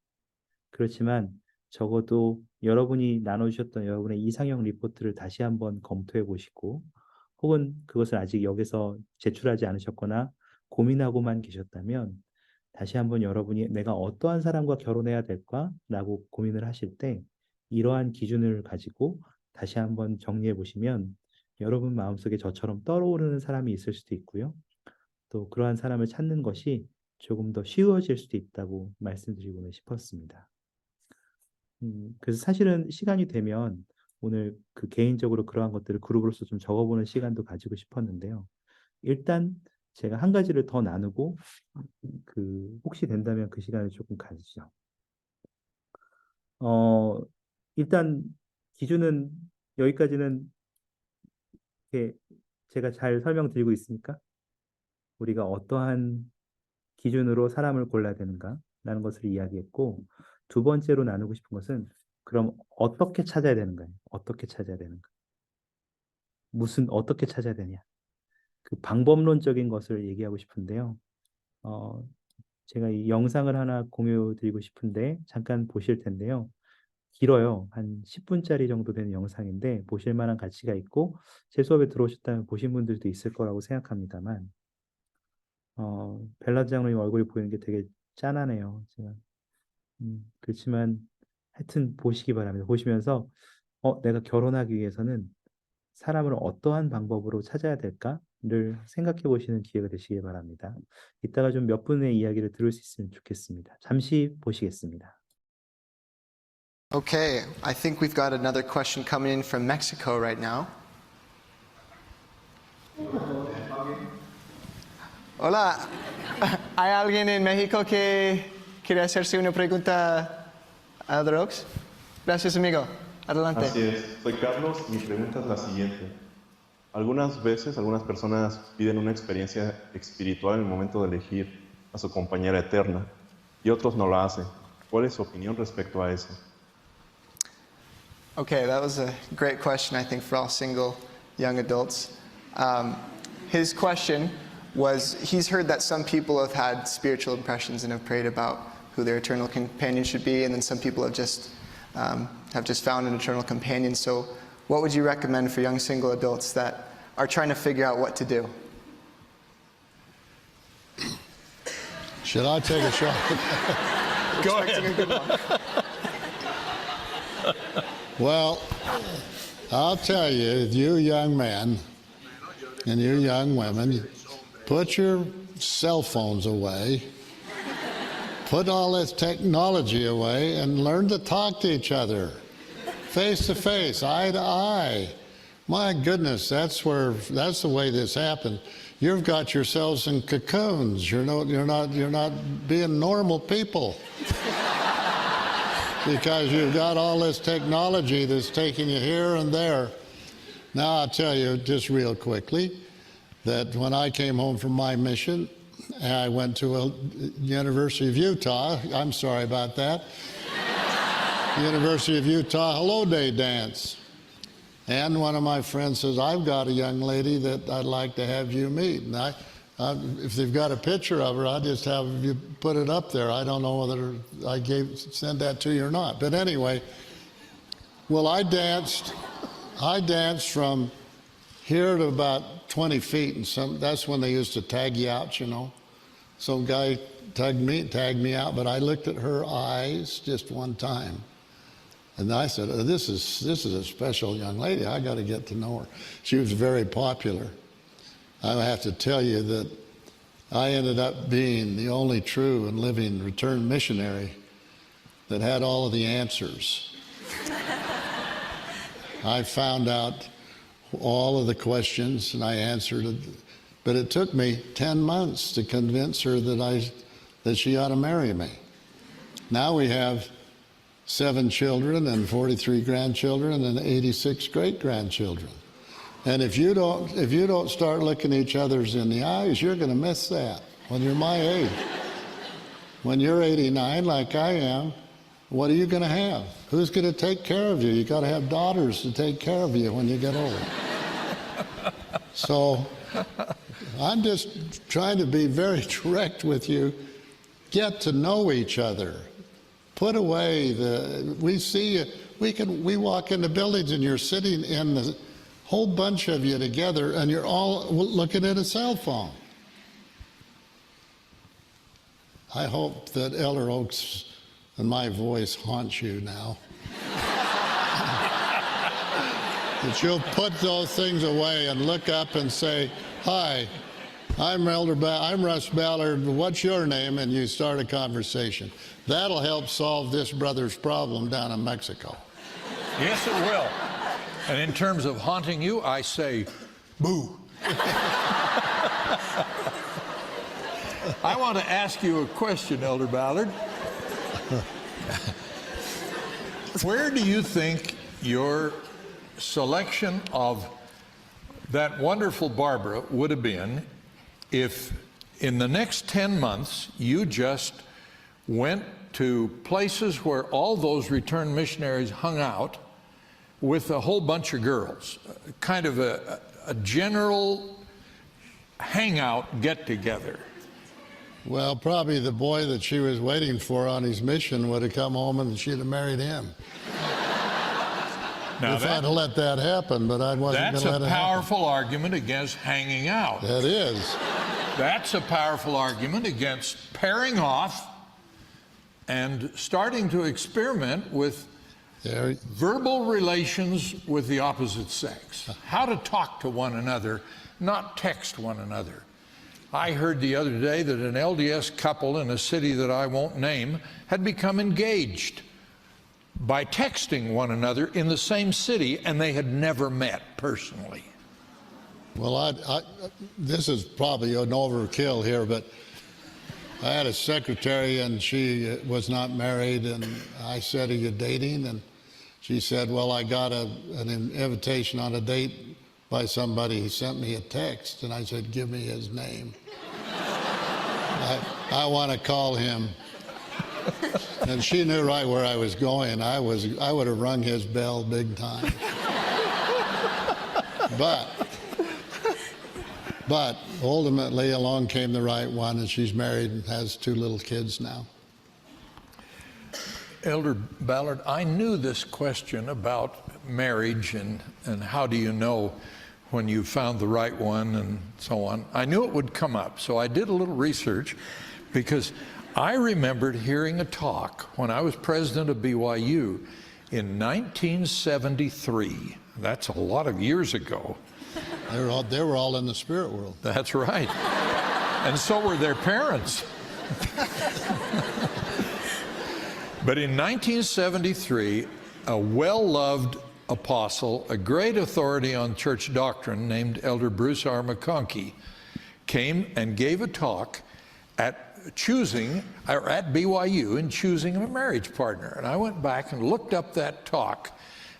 그렇지만 적어도 여러분이 나눠주셨던 여러분의 이상형 리포트를 다시 한번 검토해 보시고 혹은 그것을 아직 여기서 제출하지 않으셨거나 고민하고만 계셨다면 다시 한번 여러분이 내가 어떠한 사람과 결혼해야 될까라고 고민을 하실 때 이러한 기준을 가지고 다시 한번 정리해 보시면 여러분 마음속에 저처럼 떠오르는 사람이 있을 수도 있고요. 또 그러한 사람을 찾는 것이 조금 더 쉬워질 수도 있다고 말씀드리고 싶었습니다. 그래서 사실은 시간이 되면 오늘 그 개인적으로 그러한 것들을 그룹으로서 좀 적어보는 시간도 가지고 싶었는데요. 일단 제가 한 가지를 더 나누고 혹시 된다면 그 시간을 조금 가지죠. 일단 기준은 여기까지는 이렇게 제가 잘 설명드리고 있습니까? 우리가 어떠한 기준으로 사람을 골라야 되는가라는 것을 이야기했고 두 번째로 나누고 싶은 것은 그럼 어떻게 찾아야 되는가요? 어떻게 찾아야 되는가? 어떻게 찾아야 되냐? 그 방법론적인 것을 얘기하고 싶은데요. 제가 이 영상을 하나 공유드리고 싶은데 잠깐 보실 텐데요. 길어요. 한 10분짜리 정도 되는 영상인데 보실 만한 가치가 있고 제 수업에 들어오셨다면 보신 분들도 있을 거라고 생각합니다만 벨라 장로님 얼굴이 보이는 게 되게 짠하네요. 제가 그렇지만 하여튼 보시기 바랍니다. 보시면서 내가 결혼하기 위해서는 사람을 어떠한 방법으로 찾아야 될까를 생각해 보시는 기회가 되시길 바랍니다. 이따가 좀 몇 분의 이야기를 들을 수 있으면 좋겠습니다. 잠시 보시겠습니다. Okay, I think we've got another question coming in from Mexico right now. Hola, ¿hay alguien en México que quiere hacerse una pregunta a Drox? Gracias, amigo. Adelante. Así es, soy Carlos y mi pregunta es la siguiente. Algunas veces algunas personas piden una experiencia espiritual en el momento de elegir a su compañera eterna y otros no la hacen. ¿Cuál es su opinión respecto a eso? Okay, that was a great question, I think, for all single young adults. His question was, he's heard that some people have had spiritual impressions and have prayed about who their eternal companion should be, and then some people have just found an eternal companion. So what would you recommend for young single adults that are trying to figure out what to do? Should I take a shot? Go ahead. Well, I'll tell you, you young men and you young women, put your cell phones away, put all this technology away, and learn to talk to each other, face to face, eye to eye. My goodness, that's the way this happened. You've got yourselves in cocoons. You're not being normal people. Because you've got all this technology that's taking you here and there. Now I'll tell you just real quickly that when I came home from my mission, I went to a University of Utah. I'm sorry about that. University of Utah Hello Day dance. And one of my friends says, I've got a young lady that I'd like to have you meet. And if they've got a picture of her, I'll just have you put it up there. I don't know whether I sent that to you or not. But anyway, well, I danced from here to about 20 feet, and that's when they used to tag you out, you know. Some guy tagged me out, but I looked at her eyes just one time. And I said, this is a special young lady. I got to get to know her. She was very popular. I have to tell you that I ended up being the only true and living returned missionary that had all of the answers. I found out all of the questions and I answered it, but it took me 10 months to convince her that she ought to marry me. Now we have 7 children and 43 grandchildren and 86 great-grandchildren. And if you don't start looking each other's in the eyes, you're going to miss that when you're my age. When you're 89, like I am, what are you going to have? Who's going to take care of you? You got to have daughters to take care of you when you get old. So I'm just trying to be very direct with you. Get to know each other. Put away we walk into buildings and you're sitting in the whole bunch of you together and you're all looking at a cell phone. I hope that Elder Oaks and my voice haunts you now. That you'll put those things away and look up and say, "Hi, I'm Russ Ballard. What's your name?" And you start a conversation. That'll help solve this brother's problem down in Mexico. Yes, it will. And in terms of haunting you, I say, boo. I want to ask you a question, Elder Ballard. Where do you think your selection of that wonderful Barbara would have been if in the next 10 months you just went to places where all those returned missionaries hung out with a whole bunch of girls, kind of a general hangout get-together? Well, probably the boy that she was waiting for on his mission would have come home and she'd have married him. Now if I'd let that happen, but I wasn't going to let it happen. That's a powerful argument against hanging out. That is. That's a powerful argument against pairing off and starting to experiment with verbal relations with the opposite sex. How to talk to one another, not text one another. I heard the other day that an LDS couple in a city that I won't name had become engaged by texting one another in the same city, and they had never met personally. Well, this is probably an overkill here, but I had a secretary and she was not married, and I said, "Are you dating?" And she said, "Well, I got an invitation on a date by somebody. He sent me a text." And I said, "Give me his name. I want to call him." And she knew right where I was going. I would have rung his bell big time. But ultimately along came the right one, and she's married and has 2 little kids now. Elder Ballard, I knew this question about marriage and how do you know when you found the right one and so on. I knew it would come up, so I did a little research, because I remembered hearing a talk when I was president of BYU in 1973. That's a lot of years ago. They were all in the spirit world. That's right. And so were their parents. But in 1973, a well-loved apostle, a great authority on church doctrine named Elder Bruce R. McConkie, came and gave a talk at BYU in choosing a marriage partner. And I went back and looked up that talk,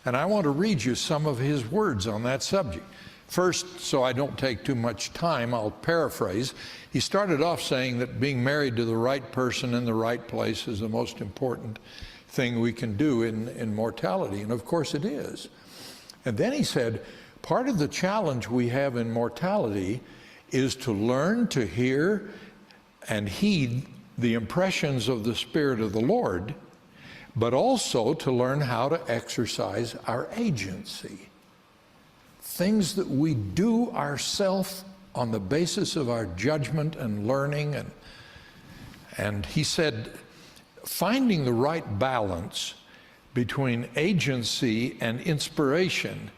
and I want to read you some of his words on that subject. First, so I don't take too much time, I'll paraphrase. He started off saying that being married to the right person in the right place is the most important thing we can do in mortality, and of course it is. And then he said, part of the challenge we have in mortality is to learn to hear and heed the impressions of the Spirit of the Lord, but also to learn how to exercise our agency. Things that we do ourselves on the basis of our judgment and learning. And he said, finding the right balance between agency and inspiration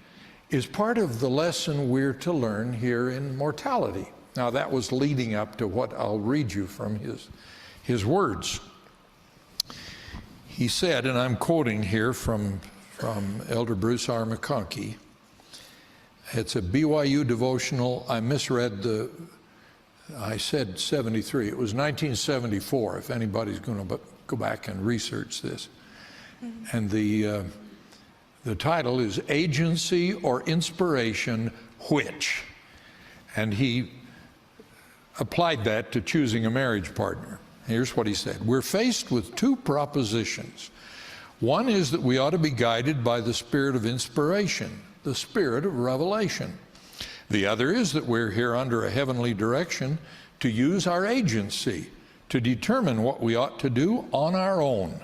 is part of the lesson we're to learn here in mortality. Now, that was leading up to what I'll read you from his words. He said, and I'm quoting here from Elder Bruce R. McConkie. It's a BYU devotional. I misread I said 73. It was 1974, if anybody's going to go back and research this. And the title is Agency or Inspiration, Which? And he applied that to choosing a marriage partner. Here's what he said. We're faced with two propositions. One is that we ought to be guided by the spirit of inspiration, the spirit of revelation. The other is that we're here under a heavenly direction to use our agency to determine what we ought to do on our own.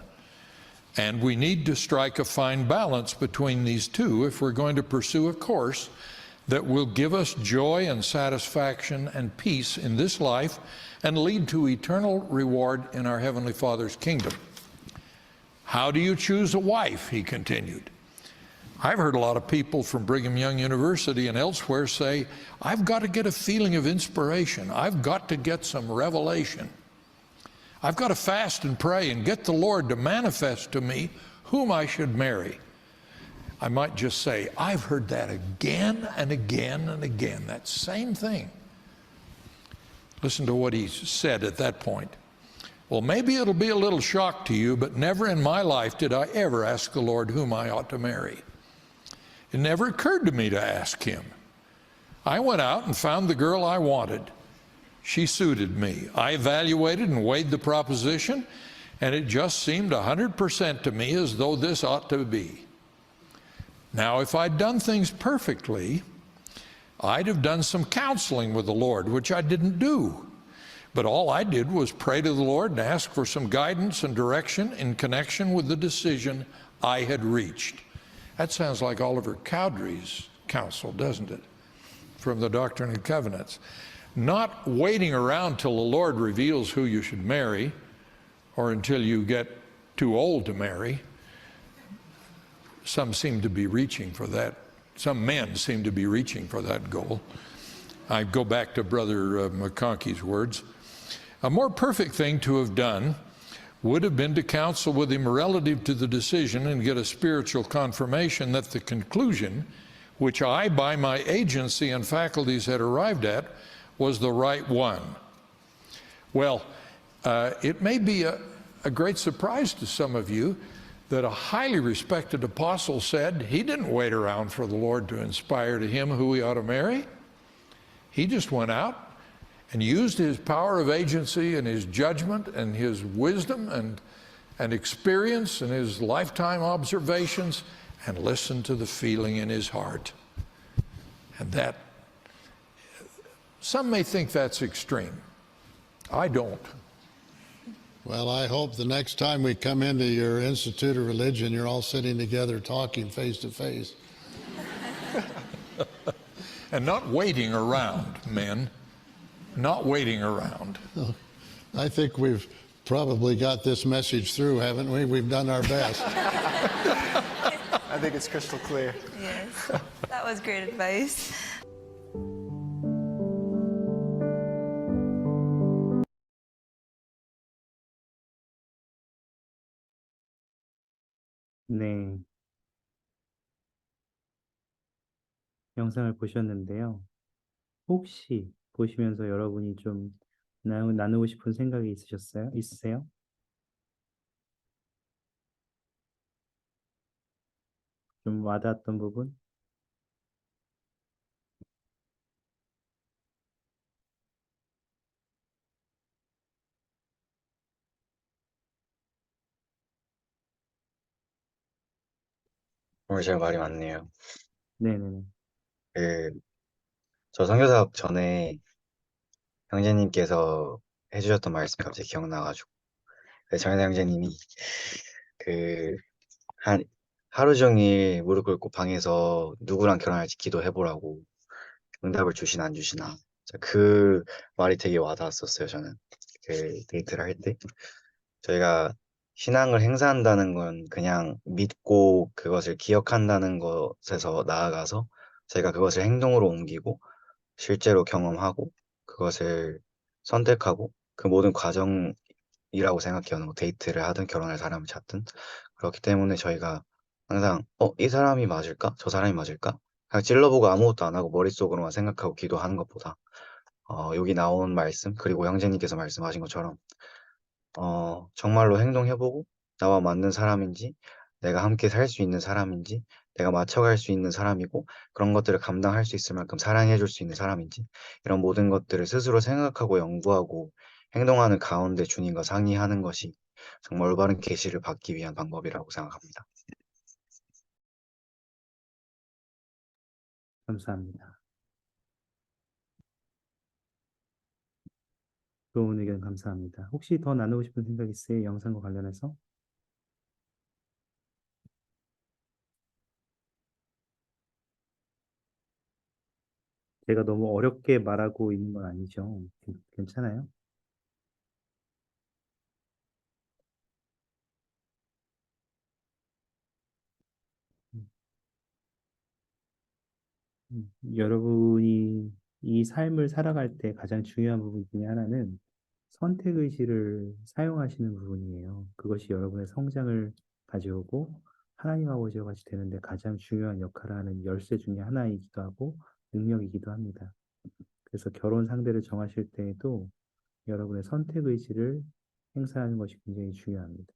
And we need to strike a fine balance between these two if we're going to pursue a course that will give us joy and satisfaction and peace in this life and lead to eternal reward in our Heavenly Father's kingdom. How do you choose a wife? He continued. I've heard a lot of people from Brigham Young University and elsewhere say, I've got to get a feeling of inspiration. I've got to get some revelation. I've got to fast and pray and get the Lord to manifest to me whom I should marry. I might just say, I've heard that again and again and again, that same thing. Listen to what he said at that point. Well, maybe it'll be a little shock to you, but never in my life did I ever ask the Lord whom I ought to marry. It never occurred to me to ask him. I went out and found the girl I wanted. She suited me. I evaluated and weighed the proposition, and it just seemed 100% to me as though this ought to be. Now, if I'd done things perfectly, I'd have done some counseling with the Lord, which I didn't do. But all I did was pray to the Lord and ask for some guidance and direction in connection with the decision I had reached. That sounds like Oliver Cowdery's counsel, doesn't it? From the Doctrine and Covenants. Not waiting around till the Lord reveals who you should marry or until you get too old to marry. Some seem to be reaching for that. Some men seem to be reaching for that goal. I go back to Brother McConkey's words. A more perfect thing to have done would have been to counsel with him relative to the decision and get a spiritual confirmation that the conclusion, which I, by my agency and faculties, had arrived at, was the right one. Well, it may be a great surprise to some of you that a highly respected apostle said he didn't wait around for the Lord to inspire to him who he ought to marry. He just went out and used his power of agency and his judgment and his wisdom and experience and his lifetime observations and listened to the feeling in his heart. And that, some may think that's extreme. I don't. Well, I hope the next time we come into your Institute of Religion, you're all sitting together talking face to face. And not waiting around, men. Not waiting around. I think we've probably got this message through, haven't we? We've done our best. I think it's crystal clear. Yes, that was great advice. 네. 영상을 보셨는데요. 혹시 보시면서 여러분이 좀 나누고 싶은 생각이 있으세요? 좀 와닿았던 부분? 오늘 제가 말이 많네요. 네네네. 저 선교사업 전에 형제님께서 해주셨던 말씀이 갑자기 기억나가지고 정현아 형제님이 하루 종일 무릎 꿇고 방에서 누구랑 결혼할지 기도해보라고 응답을 주시나 안 주시나 그 말이 되게 와닿았었어요. 저는 데이트를 할 때 저희가 신앙을 행사한다는 건 그냥 믿고 그것을 기억한다는 것에서 나아가서 저희가 그것을 행동으로 옮기고 실제로 경험하고 그것을 선택하고 그 모든 과정이라고 생각해요. 데이트를 하든 결혼할 사람을 찾든. 그렇기 때문에 저희가 항상 이 사람이 맞을까? 저 사람이 맞을까? 그냥 찔러보고 아무것도 안 하고 머릿속으로만 생각하고 기도하는 것보다 여기 나온 말씀 그리고 형제님께서 말씀하신 것처럼 정말로 행동해보고 나와 맞는 사람인지, 내가 함께 살 수 있는 사람인지, 내가 맞춰갈 수 있는 사람이고, 그런 것들을 감당할 수 있을 만큼 사랑해줄 수 있는 사람인지, 이런 모든 것들을 스스로 생각하고 연구하고 행동하는 가운데 주님과 상의하는 것이 정말 올바른 계시를 받기 위한 방법이라고 생각합니다. 감사합니다. 좋은 의견 감사합니다. 혹시 더 나누고 싶은 생각 있으세요? 영상과 관련해서? 제가 너무 어렵게 말하고 있는 건 아니죠? 괜찮아요? 음, 여러분이 이 삶을 살아갈 때 가장 중요한 부분 중에 하나는 선택의식을 사용하시는 부분이에요. 그것이 여러분의 성장을 가져오고 하나님 아버지와 같이 되는데 가장 중요한 역할을 하는 열쇠 중에 하나이기도 하고 능력이기도 합니다. 그래서 결혼 상대를 정하실 때에도 여러분의 선택의식을 행사하는 것이 굉장히 중요합니다.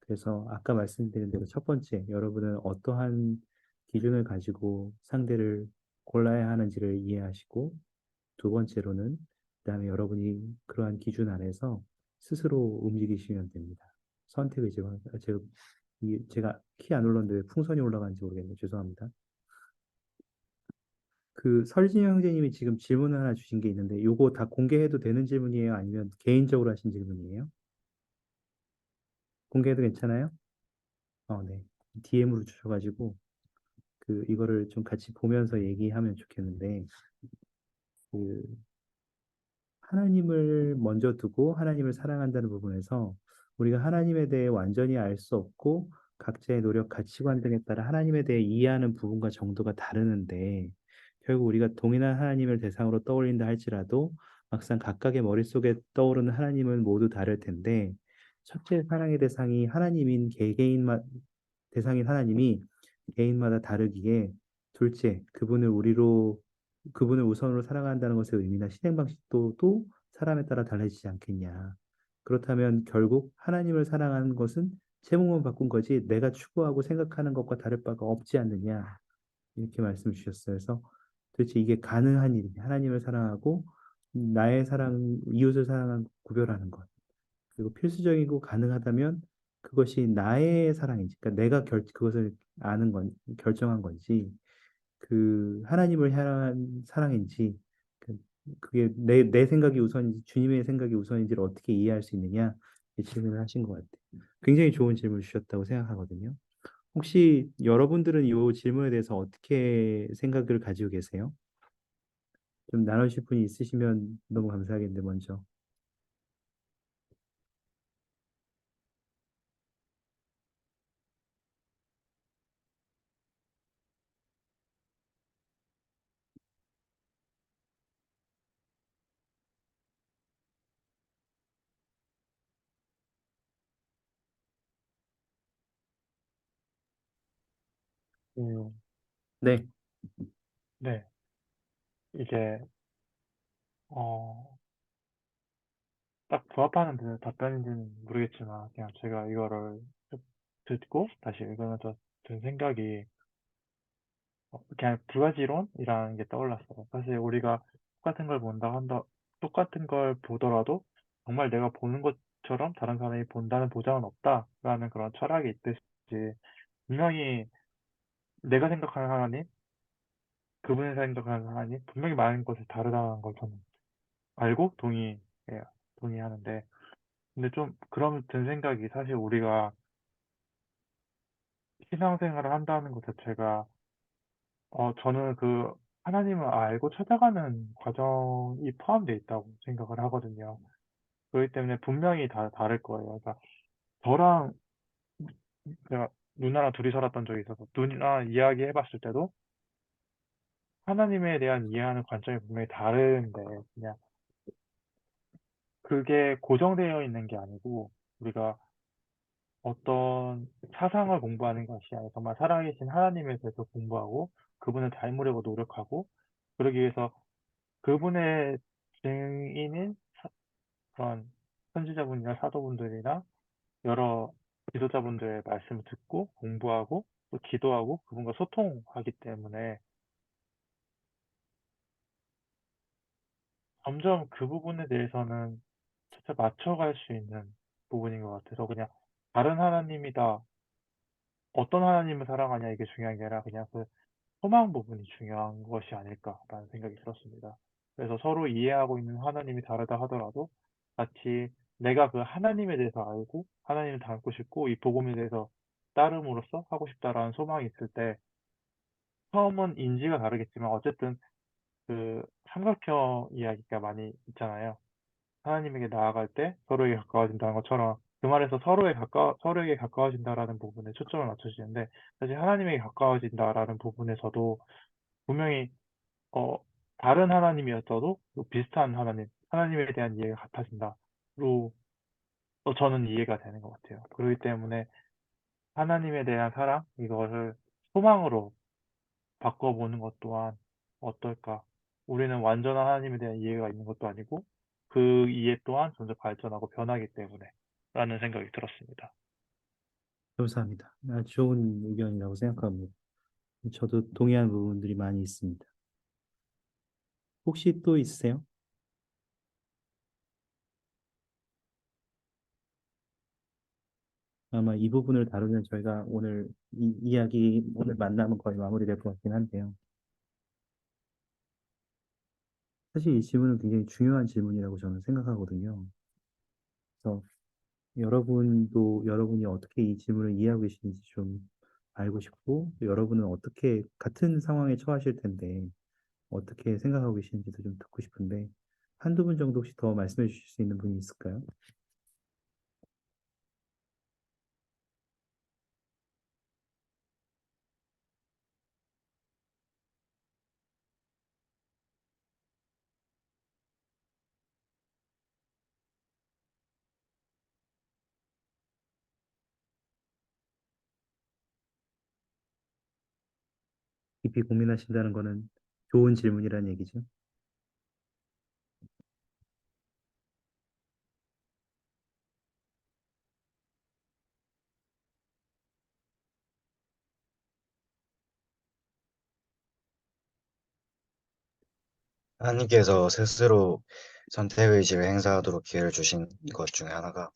그래서 아까 말씀드린 대로 첫 번째, 여러분은 어떠한 기준을 가지고 상대를 골라야 하는지를 이해하시고, 두 번째로는 그다음에 여러분이 그러한 기준 안에서 스스로 움직이시면 됩니다. 선택의 제가 키 안 올랐는데 왜 풍선이 올라가는지 모르겠네요. 죄송합니다. 그 설진 형제님이 지금 질문을 하나 주신 게 있는데 요거 다 공개해도 되는 질문이에요? 아니면 개인적으로 하신 질문이에요? 공개해도 괜찮아요? 네. DM으로 주셔가지고 그 이거를 좀 같이 보면서 얘기하면 좋겠는데 그 하나님을 먼저 두고 하나님을 사랑한다는 부분에서 우리가 하나님에 대해 완전히 알 수 없고 각자의 노력, 가치관 등에 따라 하나님에 대해 이해하는 부분과 정도가 다르는데 결국 우리가 동일한 하나님을 대상으로 떠올린다 할지라도 막상 각각의 머릿속에 떠오르는 하나님은 모두 다를 텐데 첫째 사랑의 대상이 하나님인 개개인마 대상인 하나님이 개인마다 다르기에 둘째 그분을 우선으로 사랑한다는 것의 의미나 실행 방식도 또 사람에 따라 달라지지 않겠냐. 그렇다면 결국 하나님을 사랑하는 것은 제목만 바꾼 거지 내가 추구하고 생각하는 것과 다를 바가 없지 않느냐. 이렇게 말씀 주셨어요. 그래서 도대체 이게 가능한 일이냐. 하나님을 사랑하고 나의 사랑, 이웃을 사랑하는 구별하는 것. 그리고 필수적이고 가능하다면 그것이 나의 사랑인지, 그러니까 그것을 아는 결정한 건지, 그 하나님을 향한 사랑인지, 그게 내 생각이 우선인지, 주님의 생각이 우선인지를 어떻게 이해할 수 있느냐, 이 질문을 하신 것 같아요. 굉장히 좋은 질문 주셨다고 생각하거든요. 혹시 여러분들은 이 질문에 대해서 어떻게 생각을 가지고 계세요? 좀 나누실 분이 있으시면 너무 감사하겠는데, 먼저. 음, 네. 네, 이게 딱 부합하는 답변인지는 모르겠지만 그냥 제가 이거를 쭉 듣고 다시 읽으면서 든 생각이 그냥 두 가지 이론이라는 게 떠올랐어요. 사실 우리가 똑같은 걸 똑같은 걸 보더라도 정말 내가 보는 것처럼 다른 사람이 본다는 보장은 없다라는 그런 철학이 있듯이 분명히 내가 생각하는 하나님, 그분이 생각하는 하나님 분명히 많은 것이 다르다는 걸 저는 알고 동의하는데 근데 좀 그러면 든 생각이 사실 우리가 신앙생활을 한다는 것 자체가 저는 그 하나님을 알고 찾아가는 과정이 포함되어 있다고 생각을 하거든요. 그렇기 때문에 분명히 다를 거예요. 그러니까 저랑 제가 누나랑 둘이 살았던 적이 있어서 누나랑 이야기해 봤을 때도 하나님에 대한 이해하는 관점이 분명히 다른데 그냥 그게 고정되어 있는 게 아니고 우리가 어떤 사상을 공부하는 것이 아니라 정말 살아계신 하나님에 대해서 공부하고 그분을 닮으려고 노력하고 그러기 위해서 그분의 증인인 그런 선지자분이나 사도분들이나 여러 지도자분들의 말씀을 듣고 공부하고 또 기도하고 그분과 소통하기 때문에 점점 그 부분에 대해서는 진짜 맞춰갈 수 있는 부분인 것 같아서 그냥 다른 하나님이다, 어떤 하나님을 사랑하냐 이게 중요한 게 아니라 그냥 그 소망 부분이 중요한 것이 아닐까라는 생각이 들었습니다. 그래서 서로 이해하고 있는 하나님이 다르다 하더라도 같이 내가 그 하나님에 대해서 알고 하나님을 닮고 싶고 이 복음에 대해서 따름으로써 하고 싶다라는 소망이 있을 때 처음은 인지가 다르겠지만 어쨌든 그 삼각형 이야기가 많이 있잖아요. 하나님에게 나아갈 때 서로에게 가까워진다는 것처럼 그 말에서 서로에게 가까워진다라는 부분에 초점을 맞춰주시는데 사실 하나님에게 가까워진다라는 부분에서도 분명히 어, 다른 하나님이었어도 비슷한 하나님에 대한 이해가 같아진다로 또 저는 이해가 되는 것 같아요. 그렇기 때문에 하나님에 대한 사랑, 이것을 소망으로 바꿔보는 것 또한 어떨까? 우리는 완전한 하나님에 대한 이해가 있는 것도 아니고 그 이해 또한 점점 발전하고 변하기 때문에 라는 생각이 들었습니다. 감사합니다. 아주 좋은 의견이라고 생각합니다. 저도 동의하는 부분들이 많이 있습니다. 혹시 또 있으세요? 아마 이 부분을 다루면 저희가 오늘 오늘 만남은 거의 마무리될 것 같긴 한데요. 사실 이 질문은 굉장히 중요한 질문이라고 저는 생각하거든요. 그래서 여러분이 어떻게 이 질문을 이해하고 계시는지 좀 알고 싶고, 또 여러분은 어떻게 같은 상황에 처하실 텐데, 어떻게 생각하고 계시는지도 좀 듣고 싶은데, 한두 분 정도 혹시 더 말씀해 주실 수 있는 분이 있을까요? 깊이 고민하신다는 거는 좋은 질문이라는 얘기죠. 하나님께서 스스로 선택의지를 행사하도록 기회를 주신 것 중에 하나가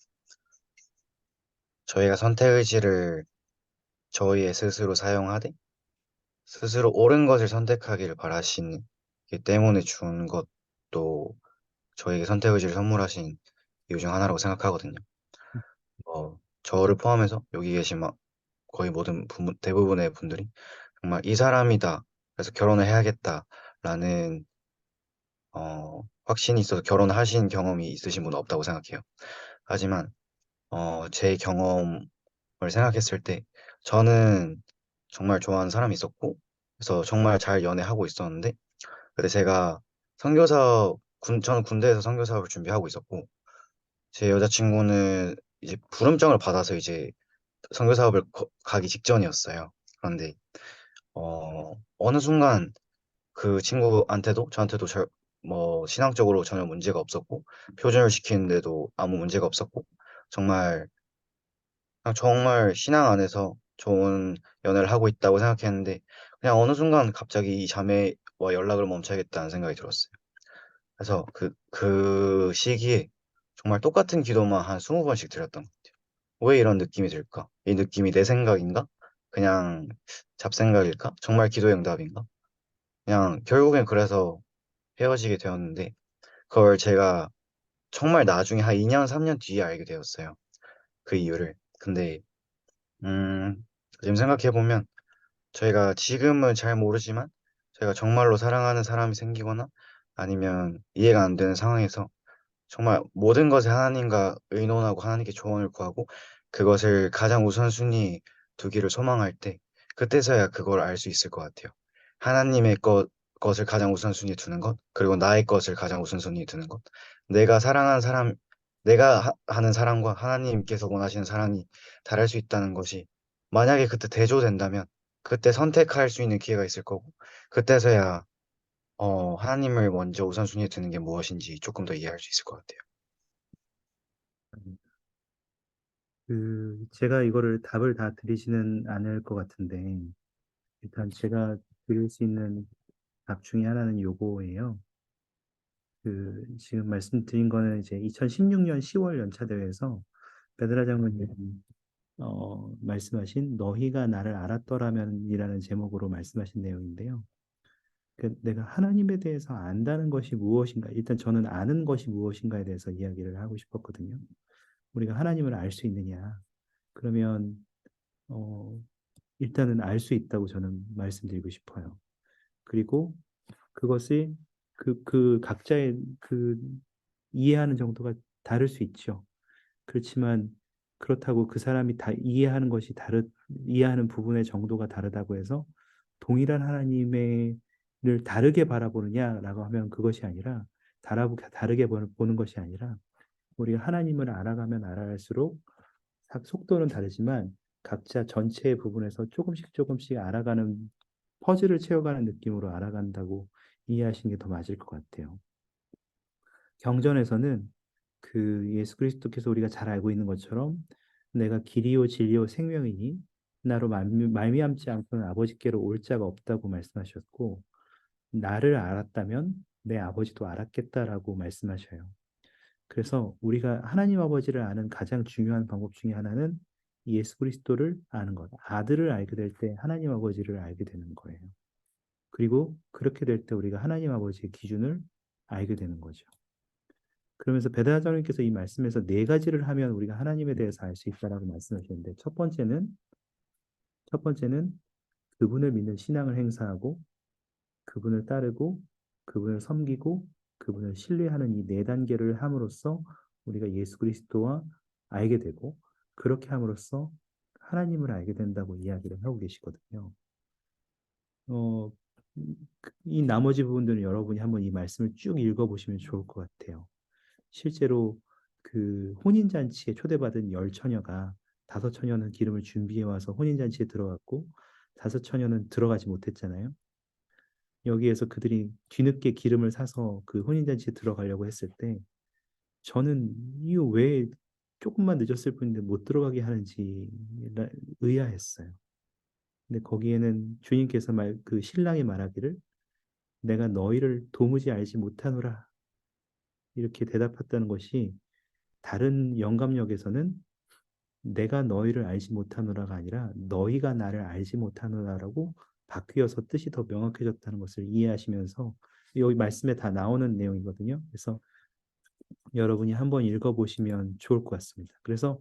저희가 선택의지를 저희의 스스로 사용하되 스스로 옳은 것을 선택하기를 바라시기 때문에 준 것도 저에게 선택의지를 선물하신 이유 중 하나라고 생각하거든요. 저를 포함해서 여기 계신 거의 대부분의 분들이 정말 이 사람이다. 그래서 결혼을 해야겠다라는 확신이 있어서 결혼하신 경험이 있으신 분은 없다고 생각해요. 하지만 제 경험을 생각했을 때 저는 정말 좋아하는 사람이 있었고 그래서 정말 잘 연애하고 있었는데 근데 제가 저는 군대에서 선교 사업을 준비하고 있었고 제 여자친구는 이제 부름장을 받아서 이제 선교 사업을 가기 직전이었어요. 그런데 어느 순간 그 친구한테도 저한테도 신앙적으로 전혀 문제가 없었고 표준을 지키는데도 아무 문제가 없었고 정말 정말 신앙 안에서 좋은 연애를 하고 있다고 생각했는데 그냥 어느 순간 갑자기 이 자매와 연락을 멈춰야겠다는 생각이 들었어요. 그래서 그 시기에 정말 똑같은 기도만 한 20번씩 드렸던 것 같아요. 왜 이런 느낌이 들까? 이 느낌이 내 생각인가? 그냥 잡생각일까? 정말 기도의 응답인가? 그냥 결국엔 그래서 헤어지게 되었는데 그걸 제가 정말 나중에 한 2년, 3년 뒤에 알게 되었어요. 그 이유를. 근데 음, 지금 생각해보면 저희가 지금은 잘 모르지만 저희가 정말로 사랑하는 사람이 생기거나 아니면 이해가 안 되는 상황에서 정말 모든 것에 하나님과 의논하고 하나님께 조언을 구하고 그것을 가장 우선순위 두기를 소망할 때 그때서야 그걸 알 수 있을 것 같아요. 하나님의 것을 가장 우선순위에 두는 것, 그리고 나의 것을 가장 우선순위에 두는 것. 내가 사랑하는 사람, 내가 하는 사랑과 하나님께서 원하시는 사랑이 다를 수 있다는 것이 만약에 그때 대조된다면 그때 선택할 수 있는 기회가 있을 거고 그때서야 하나님을 먼저 우선순위에 두는 게 무엇인지 조금 더 이해할 수 있을 것 같아요. 제가 이거를 답을 다 드리지는 않을 것 같은데, 일단 제가 드릴 수 있는 답 중에 하나는 요거예요. 지금 말씀드린 거는 이제 2016년 10월 연차대회에서 베드라 장로님이 말씀하신 너희가 나를 알았더라면이라는 제목으로 말씀하신 내용인데요. 내가 하나님에 대해서 안다는 것이 무엇인가? 일단 저는 아는 것이 무엇인가에 대해서 이야기를 하고 싶었거든요. 우리가 하나님을 알 수 있느냐? 그러면 일단은 알 수 있다고 저는 말씀드리고 싶어요. 그리고 그것이 그 각자의 이해하는 정도가 다를 수 있죠. 그렇지만 그렇다고 그 사람이 다 이해하는 부분의 정도가 다르다고 해서 동일한 하나님을 다르게 바라보느냐라고 하면 그것이 아니라 다르게 보는 것이 아니라 우리가 하나님을 알아가면 알아갈수록 속도는 다르지만 각자 전체의 부분에서 조금씩 알아가는 퍼즐을 채워가는 느낌으로 알아간다고 이해하시는 게 더 맞을 것 같아요. 경전에서는 예수 그리스도께서 우리가 잘 알고 있는 것처럼 내가 길이요 진리요 생명이니 나로 말미암지 않고는 아버지께로 올 자가 없다고 말씀하셨고 나를 알았다면 내 아버지도 알았겠다라고 말씀하셔요. 그래서 우리가 하나님 아버지를 아는 가장 중요한 방법 중에 하나는 예수 그리스도를 아는 것. 아들을 알게 될 때 하나님 아버지를 알게 되는 거예요. 그리고 그렇게 될 때 우리가 하나님 아버지의 기준을 알게 되는 거죠. 그러면서 베드라 장로님께서 이 말씀에서 네 가지를 하면 우리가 하나님에 대해서 알 수 있다라고 말씀하셨는데 첫 번째는 그분을 믿는 신앙을 행사하고 그분을 따르고 그분을 섬기고 그분을 신뢰하는 이 네 단계를 함으로써 우리가 예수 그리스도와 알게 되고 그렇게 함으로써 하나님을 알게 된다고 이야기를 하고 계시거든요. 이 나머지 부분들은 여러분이 한번 이 말씀을 쭉 읽어보시면 좋을 것 같아요. 실제로 혼인잔치에 초대받은 10처녀가 5처녀는 기름을 준비해 와서 혼인잔치에 들어갔고 5처녀는 들어가지 못했잖아요. 여기에서 그들이 뒤늦게 기름을 사서 그 혼인잔치에 들어가려고 했을 때 저는 이거 왜 조금만 늦었을 뿐인데 못 들어가게 하는지 의아했어요. 근데 거기에는 주님께서 신랑이 말하기를 내가 너희를 도무지 알지 못하노라 이렇게 대답했다는 것이 다른 영감역에서는 내가 너희를 알지 못하노라가 아니라 너희가 나를 알지 못하노라라고 바뀌어서 뜻이 더 명확해졌다는 것을 이해하시면서 여기 말씀에 다 나오는 내용이거든요. 그래서 여러분이 한번 읽어보시면 좋을 것 같습니다. 그래서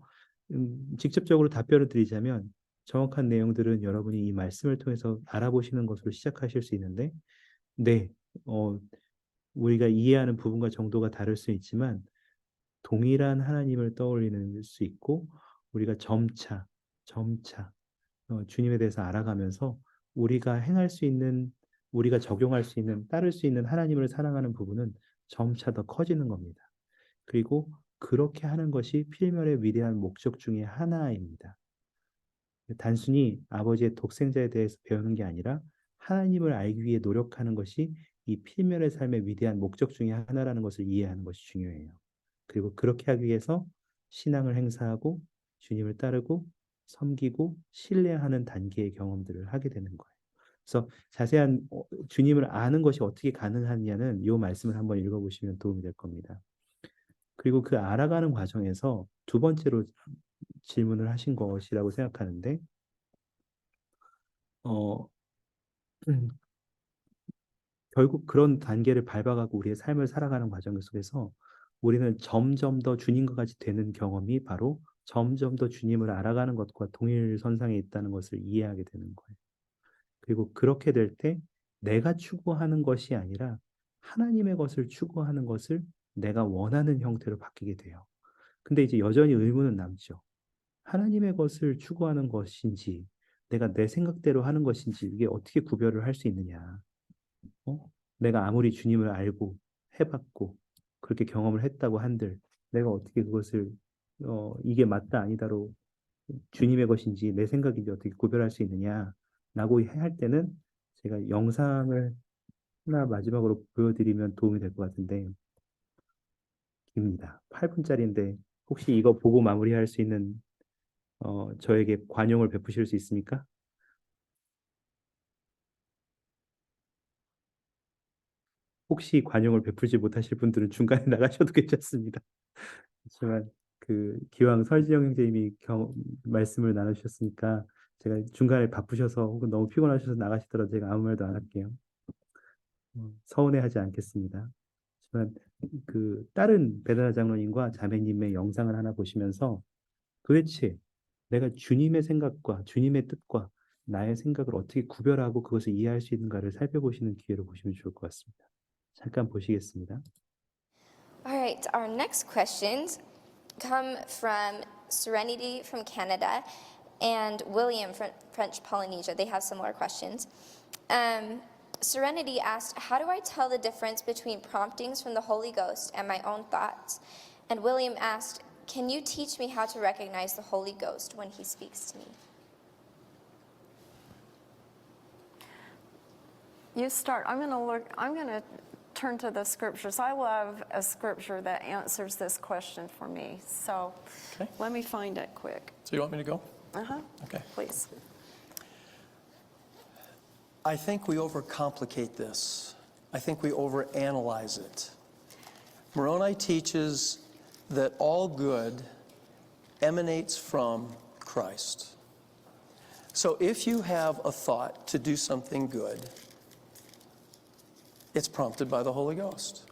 직접적으로 답변을 드리자면 정확한 내용들은 여러분이 이 말씀을 통해서 알아보시는 것으로 시작하실 수 있는데 네, 우리가 이해하는 부분과 정도가 다를 수 있지만 동일한 하나님을 떠올리는 수 있고 우리가 점차 주님에 대해서 알아가면서 우리가 행할 수 있는 우리가 적용할 수 있는 따를 수 있는 하나님을 사랑하는 부분은 점차 더 커지는 겁니다. 그리고 그렇게 하는 것이 필멸의 위대한 목적 중에 하나입니다. 단순히 아버지의 독생자에 대해서 배우는 게 아니라 하나님을 알기 위해 노력하는 것이 이 필멸의 삶의 위대한 목적 중에 하나라는 것을 이해하는 것이 중요해요. 그리고 그렇게 하기 위해서 신앙을 행사하고 주님을 따르고 섬기고 신뢰하는 단계의 경험들을 하게 되는 거예요. 그래서 자세한 주님을 아는 것이 어떻게 가능하냐는 이 말씀을 한번 읽어보시면 도움이 될 겁니다. 그리고 그 알아가는 과정에서 두 번째로 질문을 하신 것이라고 생각하는데 결국 그런 단계를 밟아가고 우리의 삶을 살아가는 과정 속에서 우리는 점점 더 주님과 같이 되는 경험이 바로 점점 더 주님을 알아가는 것과 동일선상에 있다는 것을 이해하게 되는 거예요. 그리고 그렇게 될 때 내가 추구하는 것이 아니라 하나님의 것을 추구하는 것을 내가 원하는 형태로 바뀌게 돼요. 근데 이제 여전히 의문은 남죠. 하나님의 것을 추구하는 것인지 내가 내 생각대로 하는 것인지 이게 어떻게 구별을 할 수 있느냐. 내가 아무리 주님을 알고 해봤고 그렇게 경험을 했다고 한들 내가 어떻게 그것을 이게 맞다 아니다로 주님의 것인지 내 생각인지 어떻게 구별할 수 있느냐라고 할 때는 제가 영상을 하나 마지막으로 보여드리면 도움이 될 것 같은데 깁니다. 8분짜리인데 혹시 이거 보고 마무리할 수 있는 저에게 관용을 베푸실 수 있습니까? 혹시 관용을 베풀지 못하실 분들은 중간에 나가셔도 괜찮습니다. 하지만 그 기왕 설지영 형제님이 말씀을 나누셨으니까 제가 중간에 바쁘셔서 혹은 너무 피곤하셔서 나가시더라도 제가 아무 말도 안 할게요. 서운해하지 않겠습니다. 하지만 그 다른 베드나 장로님과 자매님의 영상을 하나 보시면서 도대체 내가 주님의 생각과 주님의 뜻과 나의 생각을 어떻게 구별하고 그것을 이해할 수 있는가를 살펴보시는 기회로 보시면 좋을 것 같습니다. 잠깐 보시겠습니다. All right, our next questions come from Serenity from Canada and William from French Polynesia. They have similar questions. Serenity asked, how do I tell the difference between promptings from the Holy Ghost and my own thoughts? And William asked, can you teach me how to recognize the Holy Ghost when he speaks to me? You start. I'm going to turn to the scriptures. I love a scripture that answers this question for me. So Okay. let me find it quick. So you want me to go? Uh-huh. Okay. Please. I think we overcomplicate this. I think we overanalyze it. Moroni teaches that all good emanates from Christ. So if you have a thought to do something good, it's prompted by the Holy Ghost.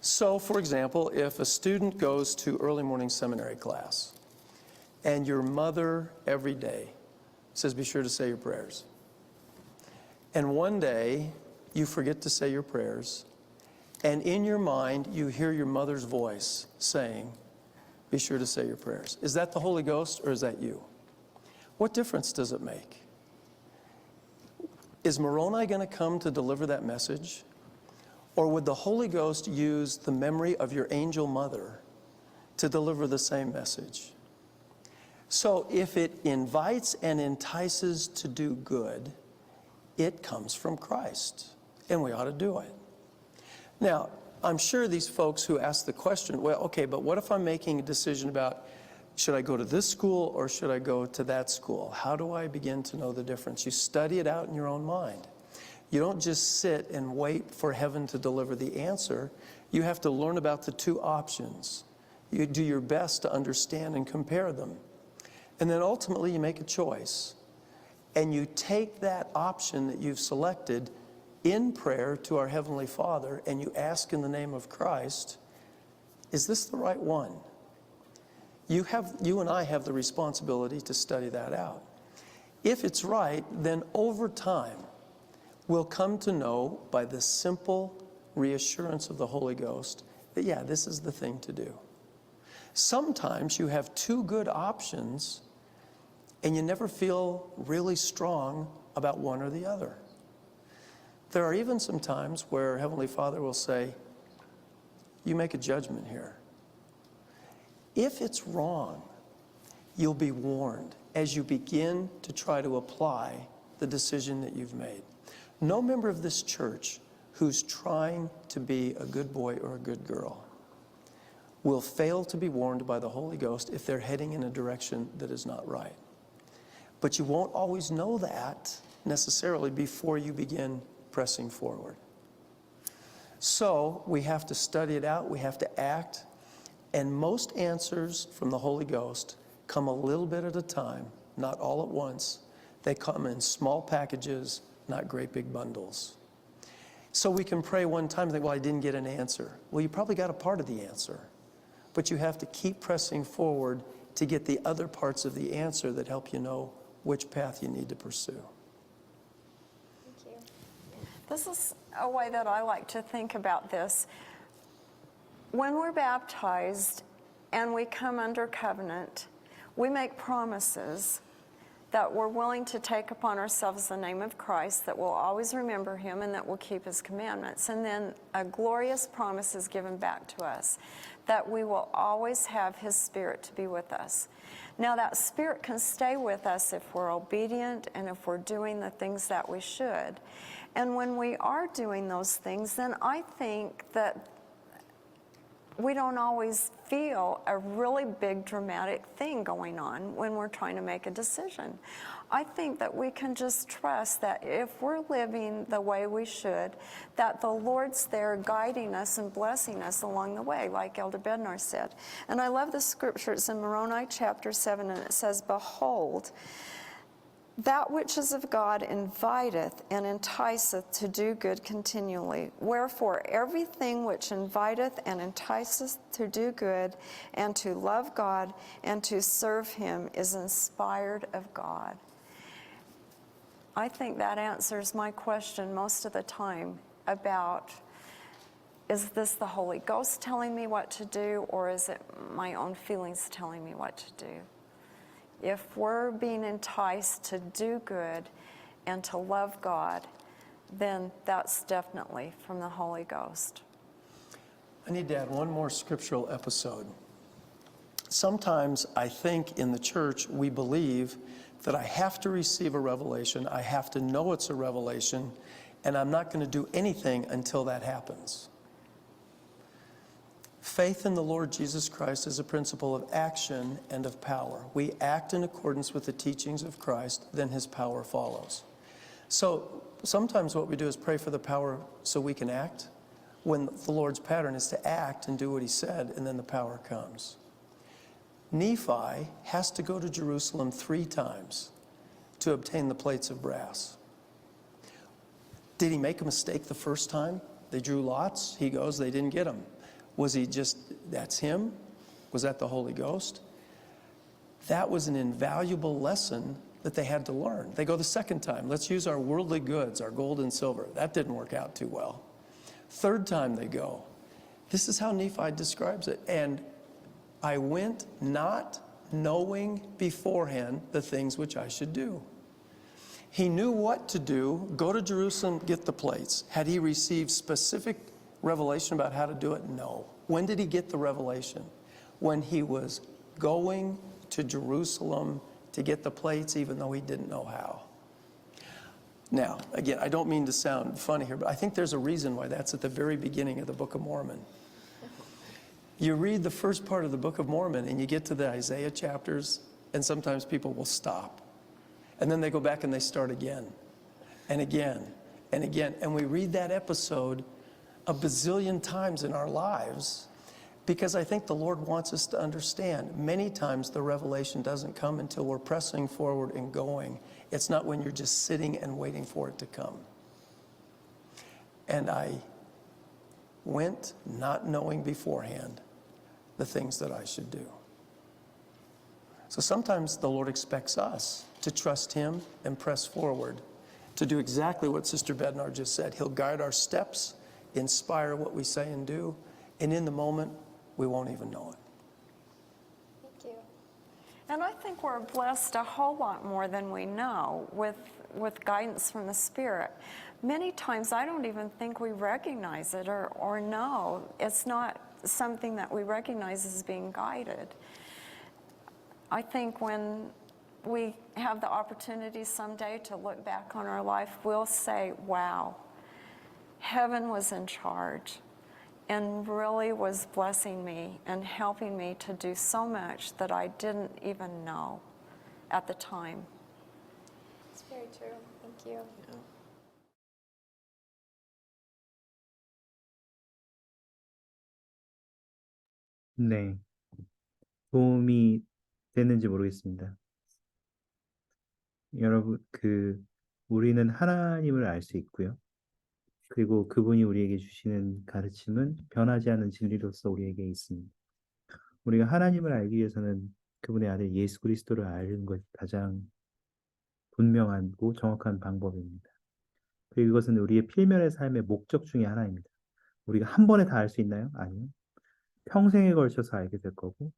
So, for example, if a student goes to early morning seminary class and your mother every day says, be sure to say your prayers, and one day you forget to say your prayers, and in your mind you hear your mother's voice saying, be sure to say your prayers. Is that the Holy Ghost or is that you? What difference does it make? Is Moroni going to come to deliver that message? Or would the Holy Ghost use the memory of your angel mother to deliver the same message? So if it invites and entices to do good, it comes from Christ, and we ought to do it. Now, I'm sure these folks who ask the question, well, okay, but what if I'm making a decision about should I go to this school or should I go to that school? How do I begin to know the difference? You study it out in your own mind. You don't just sit and wait for heaven to deliver the answer. You have to learn about the two options. You do your best to understand and compare them. And then ultimately you make a choice. And you take that option that you've selected in prayer to our Heavenly Father and you ask in the name of Christ, is this the right one? You and I have the responsibility to study that out. If it's right, then over time, we'll come to know by the simple reassurance of the Holy Ghost that, yeah, this is the thing to do. Sometimes you have two good options and you never feel really strong about one or the other. There are even some times where Heavenly Father will say, you make a judgment here. If it's wrong, you'll be warned as you begin to try to apply the decision that you've made. No member of this church who's trying to be a good boy or a good girl will fail to be warned by the Holy Ghost if they're heading in a direction that is not right. But you won't always know that necessarily before you begin pressing forward. So we have to study it out, we have to act, and most answers from the Holy Ghost come a little bit at a time, not all at once. They come in small packages, not great big bundles. So we can pray one time and think, well, I didn't get an answer. Well, you probably got a part of the answer, but you have to keep pressing forward to get the other parts of the answer that help you know which path you need to pursue. Thank you. This is a way that I like to think about this. When we're baptized and we come under covenant, we make promises that we're willing to take upon ourselves the name of Christ, that we'll always remember him and that we'll keep his commandments. And then a glorious promise is given back to us, that we will always have his Spirit to be with us. Now that Spirit can stay with us if we're obedient and if we're doing the things that we should. And when we are doing those things, then I think that we don't always feel a really big dramatic thing going on when we're trying to make a decision. I think that we can just trust that if we're living the way we should, that the Lord's there guiding us and blessing us along the way, like Elder Bednar said. And I love the scripture. It's in Moroni chapter 7, and it says, "Behold, that which is of God inviteth and enticeth to do good continually. Wherefore, everything which inviteth and enticeth to do good and to love God and to serve Him is inspired of God." I think that answers my question most of the time about, is this the Holy Ghost telling me what to do, or is it my own feelings telling me what to do? If we're being enticed to do good and to love God, then that's definitely from the Holy Ghost. I need to add one more scriptural episode. Sometimes I think in the church we believe that I have to receive a revelation, I have to know it's a revelation, and I'm not going to do anything until that happens. Faith in the Lord Jesus Christ is a principle of action and of power. We act in accordance with the teachings of Christ, then His power follows. So sometimes what we do is pray for the power so we can act, when the Lord's pattern is to act and do what He said, and then the power comes. Nephi has to go to Jerusalem 3 times to obtain the plates of brass. Did he make a mistake the first time? They drew lots, he goes, they didn't get him. Was he just, that's him? Was that the Holy Ghost? That was an invaluable lesson that they had to learn. They go the second time, let's use our worldly goods, our gold and silver. That didn't work out too well. Third time they go. This is how Nephi describes it. And I went not knowing beforehand the things which I should do. He knew what to do, go to Jerusalem, get the plates. Had he received specific revelation about how to do it? No. When did he get the revelation? When he was going to Jerusalem to get the plates, even though he didn't know how. Now, again, I don't mean to sound funny here, but I think there's a reason why that's at the very beginning of the Book of Mormon. You read the first part of the Book of Mormon and you get to the Isaiah chapters, and sometimes people will stop. And then they go back and they start again and again and again. And we read that episode a bazillion times in our lives, because I think the Lord wants us to understand many times the revelation doesn't come until we're pressing forward and going. It's not when you're just sitting and waiting for it to come. And I went not knowing beforehand the things that I should do. So sometimes the Lord expects us to trust Him and press forward to do exactly what Sister Bednar just said. He'll guide our steps, inspire what we say and do, and in the moment, we won't even know it. Thank you. And I think we're blessed a whole lot more than we know with guidance from the Spirit. Many times I don't even think we recognize it or know. It's not something that we recognize as being guided. I think when we have the opportunity someday to look back on our life, we'll say, wow, heaven was in charge and really was blessing me and helping me to do so much that I didn't even know at the time. It's very true. Thank you. 네, 도움이 됐는지 모르겠습니다. 여러분, 우리는 하나님을 알 수 있고요. 그리고 그분이 우리에게 주시는 가르침은 변하지 않는 진리로서 우리에게 있습니다. 우리가 하나님을 알기 위해서는 그분의 아들 예수 그리스도를 아는 것이 가장 분명하고 정확한 방법입니다. 그리고 이것은 우리의 필면의 삶의 목적 중에 하나입니다. 우리가 한 번에 다 알 수 있나요? 아니요. 평생에 걸쳐서 알게 될 거고,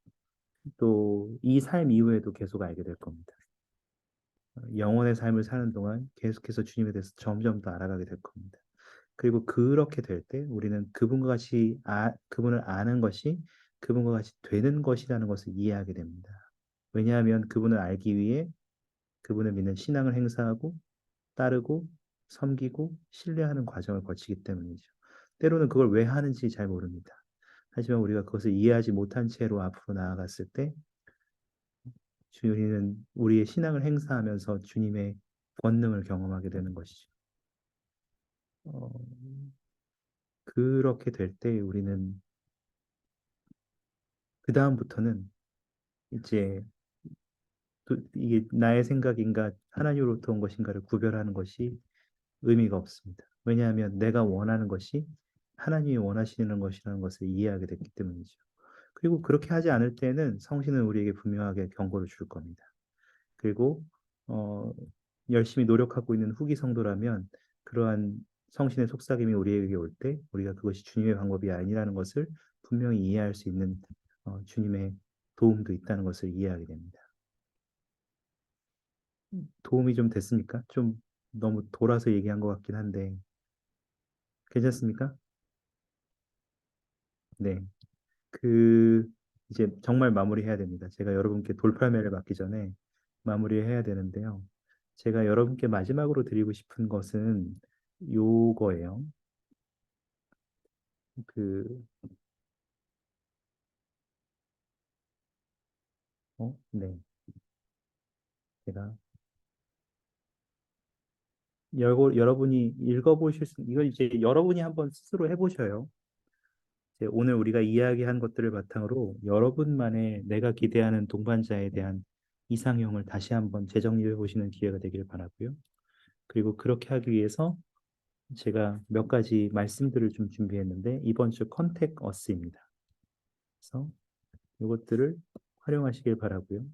또 이 삶 이후에도 계속 알게 될 겁니다. 영혼의 삶을 사는 동안 계속해서 주님에 대해서 점점 더 알아가게 될 겁니다. 그리고 그렇게 될 때 우리는 그분과 같이 그분을 아는 것이 그분과 같이 되는 것이라는 것을 이해하게 됩니다. 왜냐하면 그분을 알기 위해 그분을 믿는 신앙을 행사하고 따르고 섬기고 신뢰하는 과정을 거치기 때문이죠. 때로는 그걸 왜 하는지 잘 모릅니다. 하지만 우리가 그것을 이해하지 못한 채로 앞으로 나아갔을 때 우리는 우리의 신앙을 행사하면서 주님의 권능을 경험하게 되는 것이죠. 어, 그렇게 될 때 우리는 그 다음부터는 이제 이게 나의 생각인가 하나님으로부터 온 것인가를 구별하는 것이 의미가 없습니다. 왜냐하면 내가 원하는 것이 하나님이 원하시는 것이라는 것을 이해하게 됐기 때문이죠. 그리고 그렇게 하지 않을 때는 성신은 우리에게 분명하게 경고를 줄 겁니다. 그리고 어, 열심히 노력하고 있는 후기 성도라면 그러한 성신의 속삭임이 우리에게 올 때 우리가 그것이 주님의 방법이 아니라는 것을 분명히 이해할 수 있는 주님의 도움도 있다는 것을 이해하게 됩니다. 도움이 좀 됐습니까? 좀 너무 돌아서 얘기한 것 같긴 한데 괜찮습니까? 네. 이제 정말 마무리해야 됩니다. 제가 여러분께 돌팔매를 맞기 전에 마무리해야 되는데요. 제가 여러분께 마지막으로 드리고 싶은 것은 요거예요. 네. 제가 여러분이 읽어보실 이걸 이제 여러분이 한번 스스로 해보셔요. 이제 오늘 우리가 이야기한 것들을 바탕으로 여러분만의 내가 기대하는 동반자에 대한 이상형을 다시 한번 재정리해 보시는 기회가 되길 바라고요. 그리고 그렇게 하기 위해서 제가 몇 가지 말씀들을 좀 준비했는데 이번 주 컨택 어스입니다. 그래서 이것들을 활용하시길 바라고요.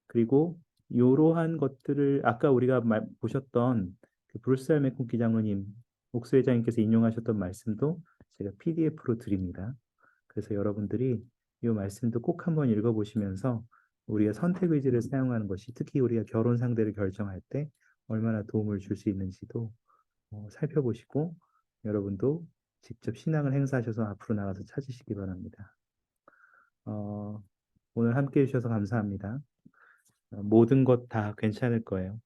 그리고 이러한 것들을 아까 우리가 보셨던 그 브루스 알메콘 기장로님, 옥수 회장님께서 인용하셨던 말씀도 제가 PDF로 드립니다. 그래서 여러분들이 이 말씀도 꼭 한번 읽어보시면서 우리가 선택 의지를 사용하는 것이 특히 우리가 결혼 상대를 결정할 때 얼마나 도움을 줄 수 있는지도 살펴보시고 여러분도 직접 신앙을 행사하셔서 앞으로 나가서 찾으시기 바랍니다. 오늘 함께 해주셔서 감사합니다. 모든 것 다 괜찮을 거예요.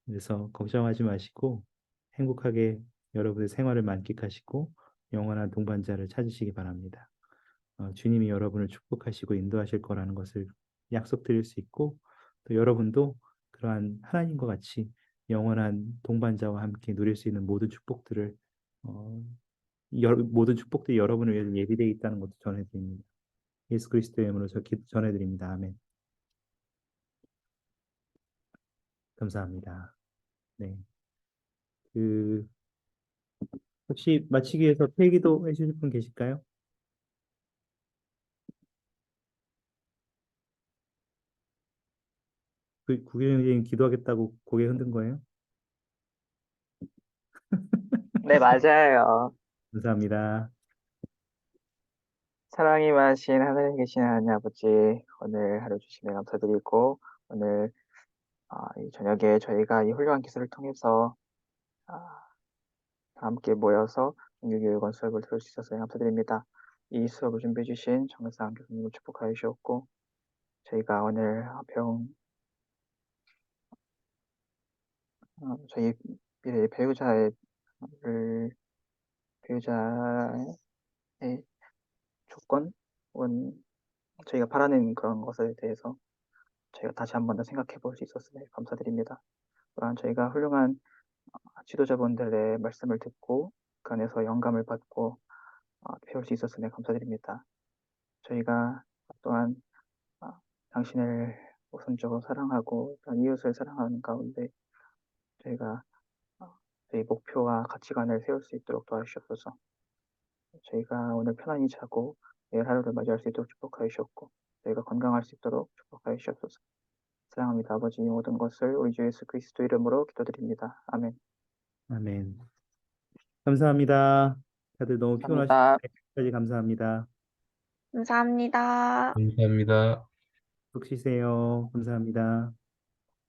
그래서 걱정하지 마시고 행복하게 여러분의 생활을 만끽하시고 영원한 동반자를 찾으시기 바랍니다. 주님이 여러분을 축복하시고 인도하실 거라는 것을 약속드릴 수 있고 또 여러분도 그러한 하나님과 같이 영원한 동반자와 함께 누릴 수 있는 모든 축복들을 모든 축복들이 여러분을 위해서 예비되어 있다는 것도 전해드립니다. 예수 그리스도의 이름으로 전해드립니다. 아멘. 감사합니다. 네. 혹시 마치기 위해서 폐기도 해주실 분 계실까요? 구경 선생님 기도하겠다고 고개 흔든 거예요? 네, 맞아요. 감사합니다. 사랑이 많으신 하늘에 계신 하나님 아버지, 오늘 하루 주시면 감사드리고, 오늘 이 저녁에 저희가 이 훌륭한 기술을 통해서 다 함께 모여서 종교교육원 수업을 들을 수 있어서 감사드립니다. 이 수업을 준비해 주신 정상 교수님을 축복하여 주셨고, 저희가 오늘 배운 저희 미래의 배우자의 조건, 혹은 저희가 바라는 그런 것에 대해서 저희가 다시 한 번 더 생각해 볼 수 있었으니 감사드립니다. 또한 저희가 훌륭한 지도자분들의 말씀을 듣고 그 안에서 영감을 받고 배울 수 있었으니 감사드립니다. 저희가 또한 당신을 우선적으로 사랑하고 또한 이웃을 사랑하는 가운데 저희가 저희 목표와 가치관을 세울 수 있도록 도와주시옵소서. 저희가 오늘 편안히 자고 내일 하루를 맞이할 수 있도록 축복하여 주셨고 저희가 건강할 수 있도록 축복하여 주시옵소서. 사랑합니다. 아버지, 이 모든 것을 우리 주 예수 그리스도 이름으로 기도드립니다. 아멘. 아멘. 감사합니다. 다들 너무 피곤하실 감사합니다. 때까지 감사합니다. 감사합니다. 감사합니다. 푹 쉬세요. 감사합니다.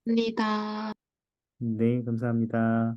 감사합니다. 네, 감사합니다.